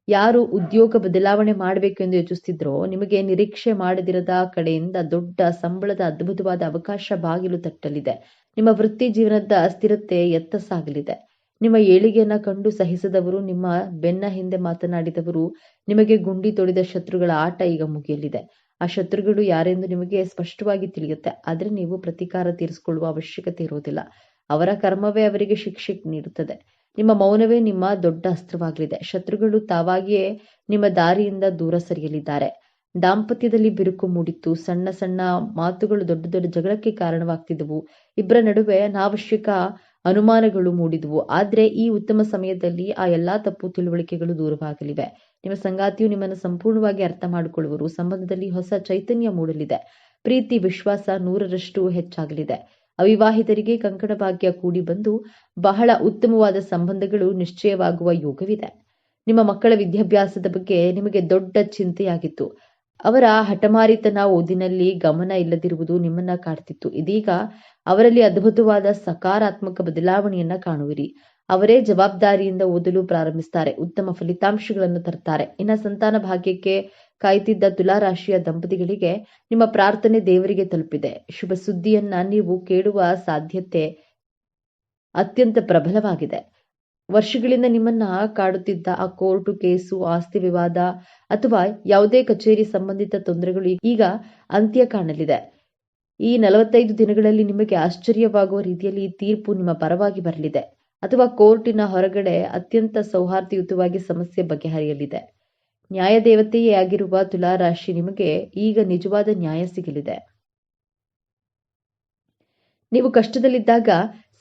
ಯಾರು ಉದ್ಯೋಗ ಬದಲಾವಣೆ ಮಾಡಬೇಕು ಎಂದು ಯೋಚಿಸ್ತಿದ್ರೋ ನಿಮಗೆ ನಿರೀಕ್ಷೆ ಮಾಡದಿರದ ಕಡೆಯಿಂದ ದೊಡ್ಡ ಸಂಬಳದ ಅದ್ಭುತವಾದ ಅವಕಾಶ ಬಾಗಿಲು ತಟ್ಟಲಿದೆ. ನಿಮ್ಮ ವೃತ್ತಿ ಜೀವನದ ಸ್ಥಿರತೆ ಎತ್ತ ಸಾಗಲಿದೆ. ನಿಮ್ಮ ಏಳಿಗೆಯನ್ನ ಕಂಡು ಸಹಿಸದವರು, ನಿಮ್ಮ ಬೆನ್ನ ಹಿಂದೆ ಮಾತನಾಡಿದವರು, ನಿಮಗೆ ಗುಂಡಿ ತೊಡಿದ ಶತ್ರುಗಳ ಆಟ ಈಗ ಮುಗಿಯಲಿದೆ. ಆ ಶತ್ರುಗಳು ಯಾರೆಂದು ನಿಮಗೆ ಸ್ಪಷ್ಟವಾಗಿ ತಿಳಿಯುತ್ತೆ. ಆದ್ರೆ ನೀವು ಪ್ರತೀಕಾರ ತೀರಿಸಿಕೊಳ್ಳುವ ಅವಶ್ಯಕತೆ ಇರೋದಿಲ್ಲ. ಅವರ ಕರ್ಮವೇ ಅವರಿಗೆ ಶಿಕ್ಷೆ ನೀಡುತ್ತದೆ. ನಿಮ್ಮ ಮೌನವೇ ನಿಮ್ಮ ದೊಡ್ಡ ಅಸ್ತ್ರವಾಗಲಿದೆ. ಶತ್ರುಗಳು ತಾವಾಗಿಯೇ ನಿಮ್ಮ ದಾರಿಯಿಂದ ದೂರ ಸರಿಯಲಿದ್ದಾರೆ. ದಾಂಪತ್ಯದಲ್ಲಿ ಬಿರುಕು ಮೂಡಿತ್ತು. ಸಣ್ಣ ಸಣ್ಣ ಮಾತುಗಳು ದೊಡ್ಡ ದೊಡ್ಡ ಜಗಳಕ್ಕೆ ಕಾರಣವಾಗ್ತಿದ್ದವು. ಇಬ್ಬರ ನಡುವೆ ಅನಾವಶ್ಯಕ ಅನುಮಾನಗಳು ಮೂಡಿದವು. ಆದ್ರೆ ಈ ಉತ್ತಮ ಸಮಯದಲ್ಲಿ ಆ ಎಲ್ಲಾ ತಪ್ಪು ತಿಳುವಳಿಕೆಗಳು ದೂರವಾಗಲಿವೆ. ನಿಮ್ಮ ಸಂಗಾತಿಯು ನಿಮ್ಮನ್ನು ಸಂಪೂರ್ಣವಾಗಿ ಅರ್ಥ ಮಾಡಿಕೊಳ್ಳುವರು. ಸಂಬಂಧದಲ್ಲಿ ಹೊಸ ಚೈತನ್ಯ ಮೂಡಲಿದೆ. ಪ್ರೀತಿ, ವಿಶ್ವಾಸ 100ರಷ್ಟು ಹೆಚ್ಚಾಗಲಿದೆ. ಅವಿವಾಹಿತರಿಗೆ ಕಂಕಣ ಭಾಗ್ಯ ಕೂಡಿ ಬಂದು ಬಹಳ ಉತ್ತಮವಾದ ಸಂಬಂಧಗಳು ನಿಶ್ಚಯವಾಗುವ ಯೋಗವಿದೆ. ನಿಮ್ಮ ಮಕ್ಕಳ ವಿದ್ಯಾಭ್ಯಾಸದ ಬಗ್ಗೆ ನಿಮಗೆ ದೊಡ್ಡ ಚಿಂತೆಯಾಗಿತ್ತು. ಅವರ ಹಠಮಾರಿತನ, ಓದಿನಲ್ಲಿ ಗಮನ ಇಲ್ಲದಿರುವುದು ನಿಮ್ಮನ್ನ ಕಾಡ್ತಿತ್ತು. ಇದೀಗ ಅವರಲ್ಲಿ ಅದ್ಭುತವಾದ ಸಕಾರಾತ್ಮಕ ಬದಲಾವಣೆಯನ್ನ ಕಾಣುವಿರಿ. ಅವರೇ ಜವಾಬ್ದಾರಿಯಿಂದ ಓದಲು ಪ್ರಾರಂಭಿಸ್ತಾರೆ, ಉತ್ತಮ ಫಲಿತಾಂಶಗಳನ್ನು ತರ್ತಾರೆ. ಇನ್ನ ಸಂತಾನ ಭಾಗ್ಯಕ್ಕೆ ಕಾಯ್ತಿದ್ದ ತುಲಾರಾಶಿಯ ದಂಪತಿಗಳಿಗೆ ನಿಮ್ಮ ಪ್ರಾರ್ಥನೆ ದೇವರಿಗೆ ತಲುಪಿದೆ. ಶುಭ ಸುದ್ದಿಯನ್ನ ನೀವು ಕೇಳುವ ಸಾಧ್ಯತೆ ಅತ್ಯಂತ ಪ್ರಬಲವಾಗಿದೆ. ವರ್ಷಗಳಿಂದ ನಿಮ್ಮನ್ನ ಕಾಡುತ್ತಿದ್ದ ಆ ಕೋರ್ಟು ಕೇಸು, ಆಸ್ತಿ ವಿವಾದ ಅಥವಾ ಯಾವುದೇ ಕಚೇರಿ ಸಂಬಂಧಿತ ತೊಂದರೆಗಳು ಈಗ ಅಂತ್ಯ ಕಾಣಲಿದೆ. ಈ 45 ದಿನಗಳಲ್ಲಿ ನಿಮಗೆ ಆಶ್ಚರ್ಯವಾಗುವ ರೀತಿಯಲ್ಲಿ ಈ ತೀರ್ಪು ನಿಮ್ಮ ಪರವಾಗಿ ಬರಲಿದೆ, ಅಥವಾ ಕೋರ್ಟಿನ ಹೊರಗಡೆ ಅತ್ಯಂತ ಸೌಹಾರ್ದಯುತವಾಗಿ ಸಮಸ್ಯೆ ಬಗೆಹರಿಯಲಿದೆ. ನ್ಯಾಯದೇವತೆಯೇ ಆಗಿರುವ ತುಲಾ ರಾಶಿ ನಿಮಗೆ ಈಗ ನಿಜವಾದ ನ್ಯಾಯ ಸಿಗಲಿದೆ. ನೀವು ಕಷ್ಟದಲ್ಲಿದ್ದಾಗ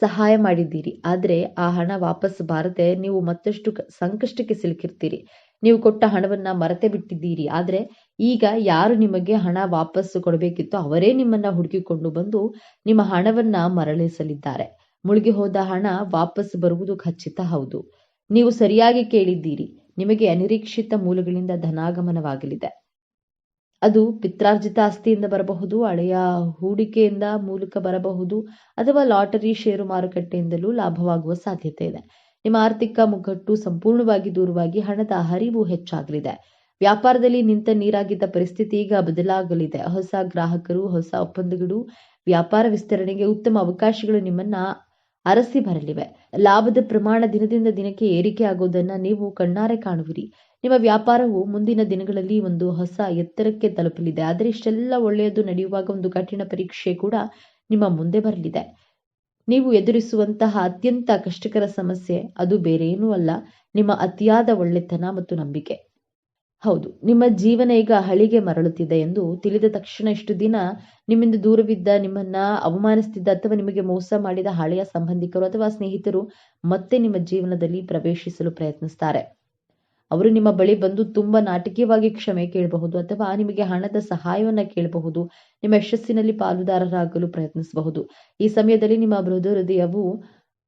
ಸಹಾಯ ಮಾಡಿದ್ದೀರಿ, ಆದರೆ ಆ ಹಣ ವಾಪಸ್ ಬಾರದೆ ನೀವು ಮತ್ತಷ್ಟು ಸಂಕಷ್ಟಕ್ಕೆ ಸಿಲುಕಿರ್ತೀರಿ. ನೀವು ಕೊಟ್ಟ ಹಣವನ್ನ ಮರೆತೇ ಬಿಟ್ಟಿದ್ದೀರಿ, ಆದರೆ ಈಗ ಯಾರು ನಿಮಗೆ ಹಣ ವಾಪಸ್ಸು ಕೊಡಬೇಕಿತ್ತೋ ಅವರೇ ನಿಮ್ಮನ್ನ ಹುಡುಕಿಕೊಂಡು ಬಂದು ನಿಮ್ಮ ಹಣವನ್ನ ಮರಳಿಸಲಿದ್ದಾರೆ. ಮುಳುಗಿ ಹೋದ ಹಣ ವಾಪಸ್ ಬರುವುದು ಖಚಿತ. ಹೌದು, ನೀವು ಸರಿಯಾಗಿ ಕೇಳಿದ್ದೀರಿ. ನಿಮಗೆ ಅನಿರೀಕ್ಷಿತ ಮೂಲಗಳಿಂದ ಧನಾಗಮನವಾಗಲಿದೆ. ಅದು ಪಿತ್ರಾರ್ಜಿತ ಆಸ್ತಿಯಿಂದ ಬರಬಹುದು, ಹಳೆಯ ಹೂಡಿಕೆಯಿಂದ ಮೂಲಕ ಬರಬಹುದು, ಅಥವಾ ಲಾಟರಿ, ಷೇರು ಮಾರುಕಟ್ಟೆಯಿಂದಲೂ ಲಾಭವಾಗುವ ಸಾಧ್ಯತೆ ಇದೆ. ನಿಮ್ಮ ಆರ್ಥಿಕ ಮುಗ್ಗಟ್ಟು ಸಂಪೂರ್ಣವಾಗಿ ದೂರವಾಗಿ ಹಣದ ಹರಿವು ಹೆಚ್ಚಾಗಲಿದೆ. ವ್ಯಾಪಾರದಲ್ಲಿ ನಿಂತ ನೀರಾಗಿದ್ದ ಪರಿಸ್ಥಿತಿ ಈಗ ಬದಲಾಗಲಿದೆ. ಹೊಸ ಗ್ರಾಹಕರು, ಹೊಸ ಒಪ್ಪಂದಗಳು, ವ್ಯಾಪಾರ ವಿಸ್ತರಣೆಗೆ ಉತ್ತಮ ಅವಕಾಶಗಳು ನಿಮ್ಮನ್ನ ಅರಸಿ ಬರಲಿವೆ. ಲಾಭದ ಪ್ರಮಾಣ ದಿನದಿಂದ ದಿನಕ್ಕೆ ಏರಿಕೆ ಆಗೋದನ್ನ ನೀವು ಕಣ್ಣಾರೆ ಕಾಣುವಿರಿ. ನಿಮ್ಮ ವ್ಯಾಪಾರವು ಮುಂದಿನ ದಿನಗಳಲ್ಲಿ ಒಂದು ಹೊಸ ಎತ್ತರಕ್ಕೆ ತಲುಪಲಿದೆ. ಆದರೆ ಇಷ್ಟೆಲ್ಲ ಒಳ್ಳೆಯದು ನಡೆಯುವಾಗ ಒಂದು ಕಠಿಣ ಪರೀಕ್ಷೆ ಕೂಡ ನಿಮ್ಮ ಮುಂದೆ ಬರಲಿದೆ. ನೀವು ಎದುರಿಸುವಂತಹ ಅತ್ಯಂತ ಕಷ್ಟಕರ ಸಮಸ್ಯೆ ಅದು ಬೇರೇನೂ ಅಲ್ಲ, ನಿಮ್ಮ ಅತಿಯಾದ ಒಳ್ಳೆತನ ಮತ್ತು ನಂಬಿಕೆ. ಹೌದು, ನಿಮ್ಮ ಜೀವನ ಈಗ ಹಳಿಗೆ ಮರಳುತ್ತಿದೆ ಎಂದು ತಿಳಿದ ತಕ್ಷಣ ಇಷ್ಟು ದಿನ ನಿಮ್ಮಿಂದ ದೂರವಿದ್ದ, ನಿಮ್ಮನ್ನ ಅವಮಾನಿಸುತ್ತಿದ್ದ ಅಥವಾ ನಿಮಗೆ ಮೋಸ ಮಾಡಿದ ಹಳೆಯ ಸಂಬಂಧಿಕರು ಅಥವಾ ಸ್ನೇಹಿತರು ಮತ್ತೆ ನಿಮ್ಮ ಜೀವನದಲ್ಲಿ ಪ್ರವೇಶಿಸಲು ಪ್ರಯತ್ನಿಸ್ತಾರೆ. ಅವರು ನಿಮ್ಮ ಬಳಿ ಬಂದು ತುಂಬಾ ನಾಟಕೀಯವಾಗಿ ಕ್ಷಮೆ ಕೇಳಬಹುದು, ಅಥವಾ ನಿಮಗೆ ಹಣದ ಸಹಾಯವನ್ನ ಕೇಳಬಹುದು, ನಿಮ್ಮ ಯಶಸ್ಸಿನಲ್ಲಿ ಪಾಲುದಾರರಾಗಲು ಪ್ರಯತ್ನಿಸಬಹುದು. ಈ ಸಮಯದಲ್ಲಿ ನಿಮ್ಮ ಮೃದು ಹೃದಯವು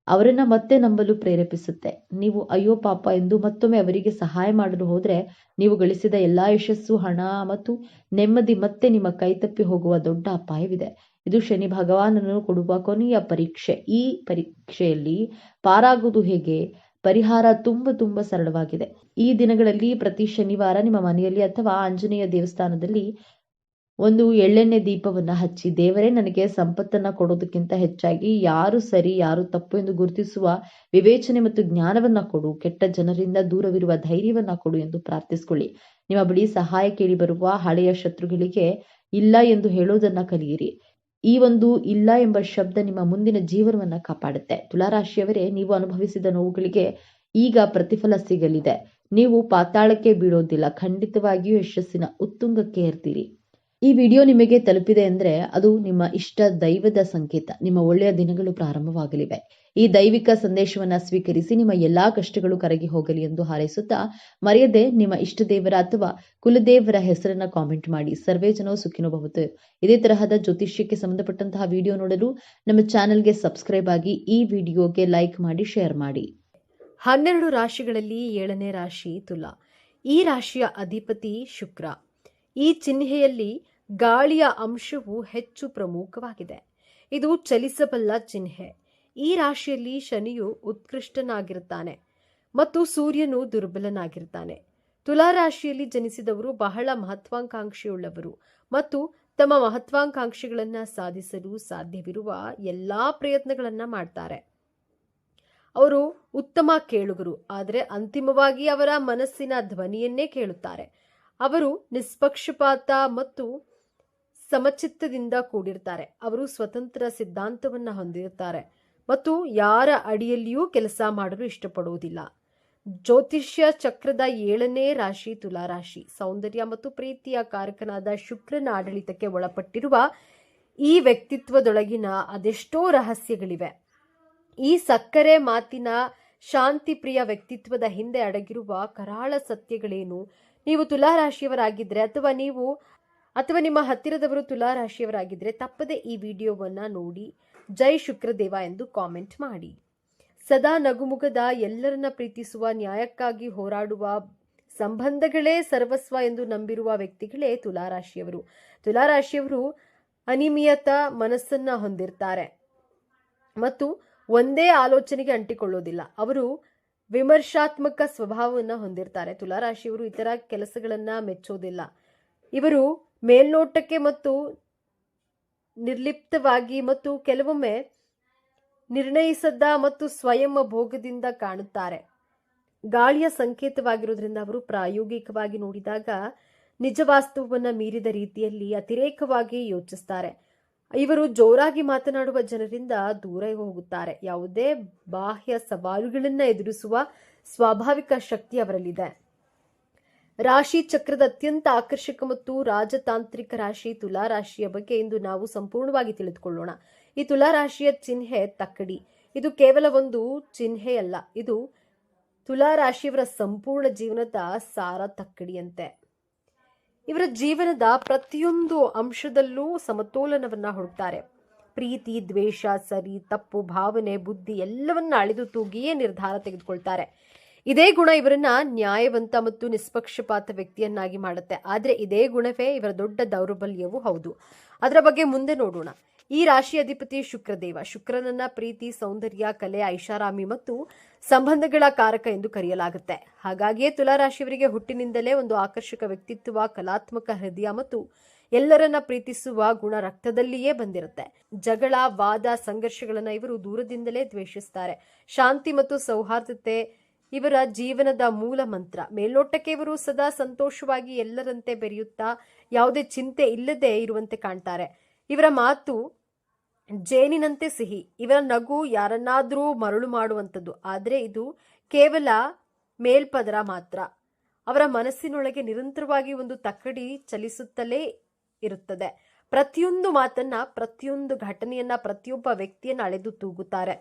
ಅವರನ್ನ ಮತ್ತೆ ನಂಬಲು ಪ್ರೇರೇಪಿಸುತ್ತೆ. ನೀವು ಅಯ್ಯೋ ಪಾಪ ಎಂದು ಮತ್ತೊಮ್ಮೆ ಅವರಿಗೆ ಸಹಾಯ ಮಾಡಲು ಹೋದ್ರೆ ನೀವು ಗಳಿಸಿದ ಎಲ್ಲಾ ಯಶಸ್ಸು, ಹಣ ಮತ್ತು ನೆಮ್ಮದಿ ಮತ್ತೆ ನಿಮ್ಮ ಕೈತಪ್ಪಿ ಹೋಗುವ ದೊಡ್ಡ ಅಪಾಯವಿದೆ. ಇದು ಶನಿ ಭಗವಾನನು ಕೊಡುವ ಕೊನೆಯ ಪರೀಕ್ಷೆ. ಈ ಪರೀಕ್ಷೆಯಲ್ಲಿ ಪಾರಾಗುವುದು ಹೇಗೆ? ಪರಿಹಾರ ತುಂಬಾ ಸರಳವಾಗಿದೆ. ಈ ದಿನಗಳಲ್ಲಿ ಪ್ರತಿ ಶನಿವಾರ ನಿಮ್ಮ ಮನೆಯಲ್ಲಿ ಅಥವಾ ಆಂಜನೇಯ ದೇವಸ್ಥಾನದಲ್ಲಿ ಒಂದು ಎಳ್ಳೆಣ್ಣೆ ದೀಪವನ್ನ ಹಚ್ಚಿ, ದೇವರೇ ನನಗೆ ಸಂಪತ್ತನ್ನ ಕೊಡೋದಕ್ಕಿಂತ ಹೆಚ್ಚಾಗಿ ಯಾರು ಸರಿ ಯಾರು ತಪ್ಪು ಎಂದು ಗುರುತಿಸುವ ವಿವೇಚನೆ ಮತ್ತು ಜ್ಞಾನವನ್ನ ಕೊಡು, ಕೆಟ್ಟ ಜನರಿಂದ ದೂರವಿರುವ ಧೈರ್ಯವನ್ನ ಕೊಡು ಎಂದು ಪ್ರಾರ್ಥಿಸಿಕೊಳ್ಳಿ. ನಿಮ್ಮ ಬಳಿ ಸಹಾಯ ಕೇಳಿ ಬರುವ ಹಳೆಯ ಶತ್ರುಗಳಿಗೆ ಇಲ್ಲ ಎಂದು ಹೇಳೋದನ್ನ ಕಲಿಯಿರಿ. ಈ ಒಂದು ಇಲ್ಲ ಎಂಬ ಶಬ್ದ ನಿಮ್ಮ ಮುಂದಿನ ಜೀವನವನ್ನ ಕಾಪಾಡುತ್ತೆ. ತುಲಾರಾಶಿಯವರೇ, ನೀವು ಅನುಭವಿಸಿದ ನೋವುಗಳಿಗೆ ಈಗ ಪ್ರತಿಫಲ ಸಿಗಲಿದೆ. ನೀವು ಪಾತಾಳಕ್ಕೆ ಬೀಳೋದಿಲ್ಲ, ಖಂಡಿತವಾಗಿಯೂ ಯಶಸ್ಸಿನ ಉತ್ತುಂಗಕ್ಕೆ ಏರ್ತೀರಿ. ಈ ವಿಡಿಯೋ ನಿಮಗೆ ತಲುಪಿದೆ ಅಂದ್ರೆ ಅದು ನಿಮ್ಮ ಇಷ್ಟ ದೈವದ ಸಂಕೇತ. ನಿಮ್ಮ ಒಳ್ಳೆಯ ದಿನಗಳು ಪ್ರಾರಂಭವಾಗಲಿವೆ. ಈ ದೈವಿಕ ಸಂದೇಶವನ್ನ ಸ್ವೀಕರಿಸಿ ನಿಮ್ಮ ಎಲ್ಲಾ ಕಷ್ಟಗಳು ಕರಗಿ ಹೋಗಲಿ ಎಂದು ಹಾರೈಸುತ್ತಾ, ಮರೆಯದೆ ನಿಮ್ಮ ಇಷ್ಟ ದೇವರ ಅಥವಾ ಕುಲದೇವರ ಹೆಸರನ್ನ ಕಾಮೆಂಟ್ ಮಾಡಿ. ಸರ್ವೇ ಜನೋ ಸುಖಿನೋ ಭವಂತು. ಇದೇ ತರಹದ ಜ್ಯೋತಿಷ್ಯಕ್ಕೆ ಸಂಬಂಧಪಟ್ಟಂತಹ ವಿಡಿಯೋ ನೋಡಲು ನಮ್ಮ ಚಾನೆಲ್ಗೆ ಸಬ್ಸ್ಕ್ರೈಬ್ ಆಗಿ, ಈ ವಿಡಿಯೋಗೆ ಲೈಕ್ ಮಾಡಿ, ಶೇರ್ ಮಾಡಿ. 12 ರಾಶಿಗಳಲ್ಲಿ 7ನೇ ರಾಶಿ ತುಲಾ. ಈ ರಾಶಿಯ ಅಧಿಪತಿ ಶುಕ್ರ. ಈ ಚಿಹ್ನೆಯಲ್ಲಿ ಗಾಳಿಯ ಅಂಶವು ಹೆಚ್ಚು ಪ್ರಮುಖವಾಗಿದೆ. ಇದು ಚಲಿಸಬಲ್ಲ ಚಿಹ್ನೆ. ಈ ರಾಶಿಯಲ್ಲಿ ಶನಿಯು ಉತ್ಕೃಷ್ಟನಾಗಿರುತ್ತಾನೆ ಮತ್ತು ಸೂರ್ಯನು ದುರ್ಬಲನಾಗಿರ್ತಾನೆ. ತುಲಾ ರಾಶಿಯಲ್ಲಿ ಜನಿಸಿದವರು ಬಹಳ ಮಹತ್ವಾಕಾಂಕ್ಷೆಯುಳ್ಳವರು ಮತ್ತು ತಮ್ಮ ಮಹತ್ವಾಕಾಂಕ್ಷೆಗಳನ್ನು ಸಾಧಿಸಲು ಸಾಧ್ಯವಿರುವ ಎಲ್ಲಾ ಪ್ರಯತ್ನಗಳನ್ನ ಮಾಡ್ತಾರೆ. ಅವರು ಉತ್ತಮ ಕೇಳುಗರು, ಆದರೆ ಅಂತಿಮವಾಗಿ ಅವರ ಮನಸ್ಸಿನ ಧ್ವನಿಯನ್ನೇ ಕೇಳುತ್ತಾರೆ. ಅವರು ನಿಷ್ಪಕ್ಷಪಾತ ಮತ್ತು ಸಮಚಿತ್ತದಿಂದ ಕೂಡಿರ್ತಾರೆ. ಅವರು ಸ್ವತಂತ್ರ ಸಿದ್ಧಾಂತವನ್ನ ಹೊಂದಿರುತ್ತಾರೆ ಮತ್ತು ಯಾರ ಅಡಿಯಲ್ಲಿಯೂ ಕೆಲಸ ಮಾಡಲು ಇಷ್ಟಪಡುವುದಿಲ್ಲ. ಜ್ಯೋತಿಷ್ಯ ಚಕ್ರದ 7ನೇ ರಾಶಿ ತುಲಾ ರಾಶಿ. ಸೌಂದರ್ಯ ಮತ್ತು ಪ್ರೀತಿಯ ಕಾರಕನಾದ ಶುಕ್ರನ ಆಡಳಿತಕ್ಕೆ ಒಳಪಟ್ಟಿರುವ ಈ ವ್ಯಕ್ತಿತ್ವದೊಳಗಿನ ಅದೆಷ್ಟೋ ರಹಸ್ಯಗಳಿವೆ. ಈ ಸಕ್ಕರೆ ಮಾತಿನ ಶಾಂತಿಪ್ರಿಯ ವ್ಯಕ್ತಿತ್ವದ ಹಿಂದೆ ಅಡಗಿರುವ ಕರಾಳ ಸತ್ಯಗಳೇನು? ನೀವು ತುಲಾ ರಾಶಿಯವರಾಗಿದ್ರೆ ಅಥವಾ ನಿಮ್ಮ ಹತ್ತಿರದವರು ತುಲಾ ರಾಶಿಯವರಾಗಿದ್ರೆ ತಪ್ಪದೆ ಈ ವಿಡಿಯೋವನ್ನ ನೋಡಿ ಜೈ ಶುಕ್ರದೇವ ಎಂದು ಕಾಮೆಂಟ್ ಮಾಡಿ. ಸದಾ ನಗುಮುಗದ, ಎಲ್ಲರನ್ನ ಪ್ರೀತಿಸುವ, ನ್ಯಾಯಕ್ಕಾಗಿ ಹೋರಾಡುವ, ಸಂಬಂಧಗಳೇ ಸರ್ವಸ್ವ ಎಂದು ನಂಬಿರುವ ವ್ಯಕ್ತಿಗಳೇ ತುಲಾ ರಾಶಿಯವರು. ತುಲಾ ರಾಶಿಯವರು ಅನಿಯಮಿತ ಮನಸ್ಸನ್ನ ಹೊಂದಿರ್ತಾರೆ ಮತ್ತು ಒಂದೇ ಆಲೋಚನೆಗೆ ಅಂಟಿಕೊಳ್ಳೋದಿಲ್ಲ. ಅವರು ವಿಮರ್ಶಾತ್ಮಕ ಸ್ವಭಾವವನ್ನು ಹೊಂದಿರ್ತಾರೆ. ತುಲಾ ರಾಶಿಯವರು ಇತರ ಕೆಲಸಗಳನ್ನ ಮೆಚ್ಚೋದಿಲ್ಲ. ಇವರು ಮೇಲ್ನೋಟಕ್ಕೆ ಮತ್ತು ನಿರ್ಲಿಪ್ತವಾಗಿ ಮತ್ತು ಕೆಲವೊಮ್ಮೆ ನಿರ್ಣಯಿಸದ ಮತ್ತು ಸ್ವಯಂ ಭೋಗದಿಂದ ಕಾಣುತ್ತಾರೆ. ಗಾಳಿಯ ಸಂಕೇತವಾಗಿರೋದ್ರಿಂದ ಅವರು ಪ್ರಾಯೋಗಿಕವಾಗಿ ನೋಡಿದಾಗ ನಿಜ ವಾಸ್ತವವನ್ನು ಮೀರಿದ ರೀತಿಯಲ್ಲಿ ಅತಿರೇಕವಾಗಿ ಯೋಚಿಸ್ತಾರೆ. ಇವರು ಜೋರಾಗಿ ಮಾತನಾಡುವ ಜನರಿಂದ ದೂರ ಹೋಗುತ್ತಾರೆ. ಯಾವುದೇ ಬಾಹ್ಯ ಸವಾಲುಗಳನ್ನು ಎದುರಿಸುವ ಸ್ವಾಭಾವಿಕ ಶಕ್ತಿ ಅವರಲ್ಲಿದೆ. ರಾಶಿ ಚಕ್ರದ ಅತ್ಯಂತ ಆಕರ್ಷಕ ಮತ್ತು ರಾಜತಾಂತ್ರಿಕ ರಾಶಿ ತುಲಾ ರಾಶಿಯ ಬಗ್ಗೆ ಇಂದು ನಾವು ಸಂಪೂರ್ಣವಾಗಿ ತಿಳಿದುಕೊಳ್ಳೋಣ. ಈ ತುಲಾ ರಾಶಿಯ ಚಿಹ್ನೆ ತಕ್ಕಡಿ. ಇದು ಕೇವಲ ಒಂದು ಚಿಹ್ನೆಯಲ್ಲ, ಇದು ತುಲಾ ರಾಶಿಯವರ ಸಂಪೂರ್ಣ ಜೀವನದ ಸಾರ ತಕ್ಕಡಿಯಂತೆ. ಇವರ ಜೀವನದ ಪ್ರತಿಯೊಂದು ಅಂಶದಲ್ಲೂ ಸಮತೋಲನವನ್ನ ಹುಡುಕ್ತಾರೆ. ಪ್ರೀತಿ, ದ್ವೇಷ, ಸರಿ, ತಪ್ಪು, ಭಾವನೆ, ಬುದ್ಧಿ ಎಲ್ಲವನ್ನ ಅಳೆದು ತೂಗಿಯೇ ನಿರ್ಧಾರ ತೆಗೆದುಕೊಳ್ತಾರೆ. ಇದೇ ಗುಣ ಇವರನ್ನ ನ್ಯಾಯವಂತ ಮತ್ತು ನಿಷ್ಪಕ್ಷಪಾತ ವ್ಯಕ್ತಿಯನ್ನಾಗಿ ಮಾಡುತ್ತೆ. ಆದರೆ ಇದೇ ಗುಣವೇ ಇವರ ದೊಡ್ಡ ದೌರ್ಬಲ್ಯವೂ ಹೌದು. ಅದರ ಬಗ್ಗೆ ಮುಂದೆ ನೋಡೋಣ. ಈ ರಾಶಿ ಅಧಿಪತಿ ಶುಕ್ರದೇವ. ಶುಕ್ರನನ್ನ ಪ್ರೀತಿ, ಸೌಂದರ್ಯ, ಕಲೆ, ಐಷಾರಾಮಿ ಮತ್ತು ಸಂಬಂಧಗಳ ಕಾರಕ ಎಂದು ಕರೆಯಲಾಗುತ್ತೆ. ಹಾಗಾಗಿಯೇ ತುಲಾ ರಾಶಿಯವರಿಗೆ ಹುಟ್ಟಿನಿಂದಲೇ ಒಂದು ಆಕರ್ಷಕ ವ್ಯಕ್ತಿತ್ವ, ಕಲಾತ್ಮಕ ಹೃದಯ ಮತ್ತು ಎಲ್ಲರನ್ನ ಪ್ರೀತಿಸುವ ಗುಣ ರಕ್ತದಲ್ಲಿಯೇ ಬಂದಿರುತ್ತೆ. ಜಗಳ, ವಾದ, ಸಂಘರ್ಷಗಳನ್ನ ಇವರು ದೂರದಿಂದಲೇ ದ್ವೇಷಿಸ್ತಾರೆ. ಶಾಂತಿ ಮತ್ತು ಸೌಹಾರ್ದತೆ ಇವರ ಜೀವನದ ಮೂಲ ಮಂತ್ರ. ಮೇಲ್ನೋಟಕ್ಕೆ ಇವರು ಸದಾ ಸಂತೋಷವಾಗಿ ಎಲ್ಲರಂತೆ ಬೆರೆಯುತ್ತಾ ಯಾವುದೇ ಚಿಂತೆ ಇಲ್ಲದೆ ಇರುವಂತೆ ಕಾಣ್ತಾರೆ. ಇವರ ಮಾತು ಜೇನಿನಂತೆ ಸಿಹಿ. ಇವರ ನಗು ಯಾರನ್ನಾದರೂ ಮರಳು ಮಾಡುವಂಥದ್ದು. ಆದರೆ ಇದು ಕೇವಲ ಮೇಲ್ಪದರ ಮಾತ್ರ. ಅವರ ಮನಸ್ಸಿನೊಳಗೆ ನಿರಂತರವಾಗಿ ಒಂದು ತಕ್ಕಡಿ ಚಲಿಸುತ್ತಲೇ ಇರುತ್ತದೆ. ಪ್ರತಿಯೊಂದು ಮಾತನ್ನ, ಪ್ರತಿಯೊಂದು ಘಟನೆಯನ್ನ, ಪ್ರತಿಯೊಬ್ಬ ವ್ಯಕ್ತಿಯನ್ನ ಅಳೆದು ತೂಗುತ್ತಾರೆ.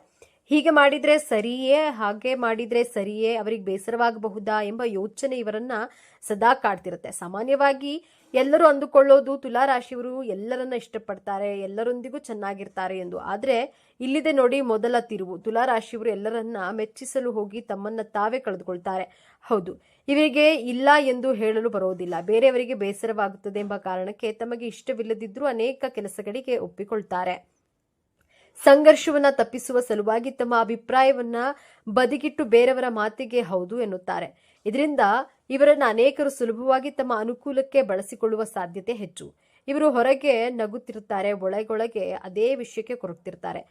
ಹೀಗೆ ಮಾಡಿದ್ರೆ ಸರಿಯೇ, ಹಾಗೆ ಮಾಡಿದ್ರೆ ಸರಿಯೇ, ಅವರಿಗೆ ಬೇಸರವಾಗಬಹುದಾ ಎಂಬ ಯೋಚನೆ ಇವರನ್ನ ಸದಾ ಕಾಡ್ತಿರುತ್ತೆ. ಸಾಮಾನ್ಯವಾಗಿ ಎಲ್ಲರೂ ಅಂದುಕೊಳ್ಳೋದು ತುಲಾ ರಾಶಿಯವರು ಎಲ್ಲರನ್ನ ಇಷ್ಟಪಡ್ತಾರೆ, ಎಲ್ಲರೊಂದಿಗೂ ಚೆನ್ನಾಗಿರ್ತಾರೆ ಎಂದು. ಆದ್ರೆ ಇಲ್ಲಿದೆ ನೋಡಿ ಮೊದಲ ತಿರುವು. ತುಲಾ ರಾಶಿಯವರು ಎಲ್ಲರನ್ನ ಮೆಚ್ಚಿಸಲು ಹೋಗಿ ತಮ್ಮನ್ನ ತಾವೇ ಕಳೆದುಕೊಳ್ತಾರೆ. ಹೌದು, ಇವರಿಗೆ ಇಲ್ಲ ಎಂದು ಹೇಳಲು ಬರೋದಿಲ್ಲ. ಬೇರೆಯವರಿಗೆ ಬೇಸರವಾಗುತ್ತದೆ ಎಂಬ ಕಾರಣಕ್ಕೆ ತಮಗೆ ಇಷ್ಟವಿಲ್ಲದಿದ್ರೂ ಅನೇಕ ಕೆಲಸಗಳಿಗೆ ಒಪ್ಪಿಕೊಳ್ತಾರೆ. ಸಂಘರ್ಷವನ್ನ ತಪ್ಪಿಸುವ ಸಲುವಾಗಿ ತಮ್ಮ ಅಭಿಪ್ರಾಯವನ್ನ ಬದಿಗಿಟ್ಟು ಬೇರೆಯವರ ಮಾತಿಗೆ ಹೌದು ಎನ್ನುತ್ತಾರೆ. ಇದರಿಂದ ಇವರನ್ನ ಅನೇಕರು ಸುಲಭವಾಗಿ ತಮ್ಮ ಅನುಕೂಲಕ್ಕೆ ಬಳಸಿಕೊಳ್ಳುವ ಸಾಧ್ಯತೆ ಹೆಚ್ಚು. ಇವರು ಹೊರಗೆ ನಗುತ್ತಿರುತ್ತಾರೆ, ಒಳಗೊಳಗೆ ಅದೇ ವಿಷಯಕ್ಕೆ ಕೊರಗ್ತಿರ್ತಾರೆ.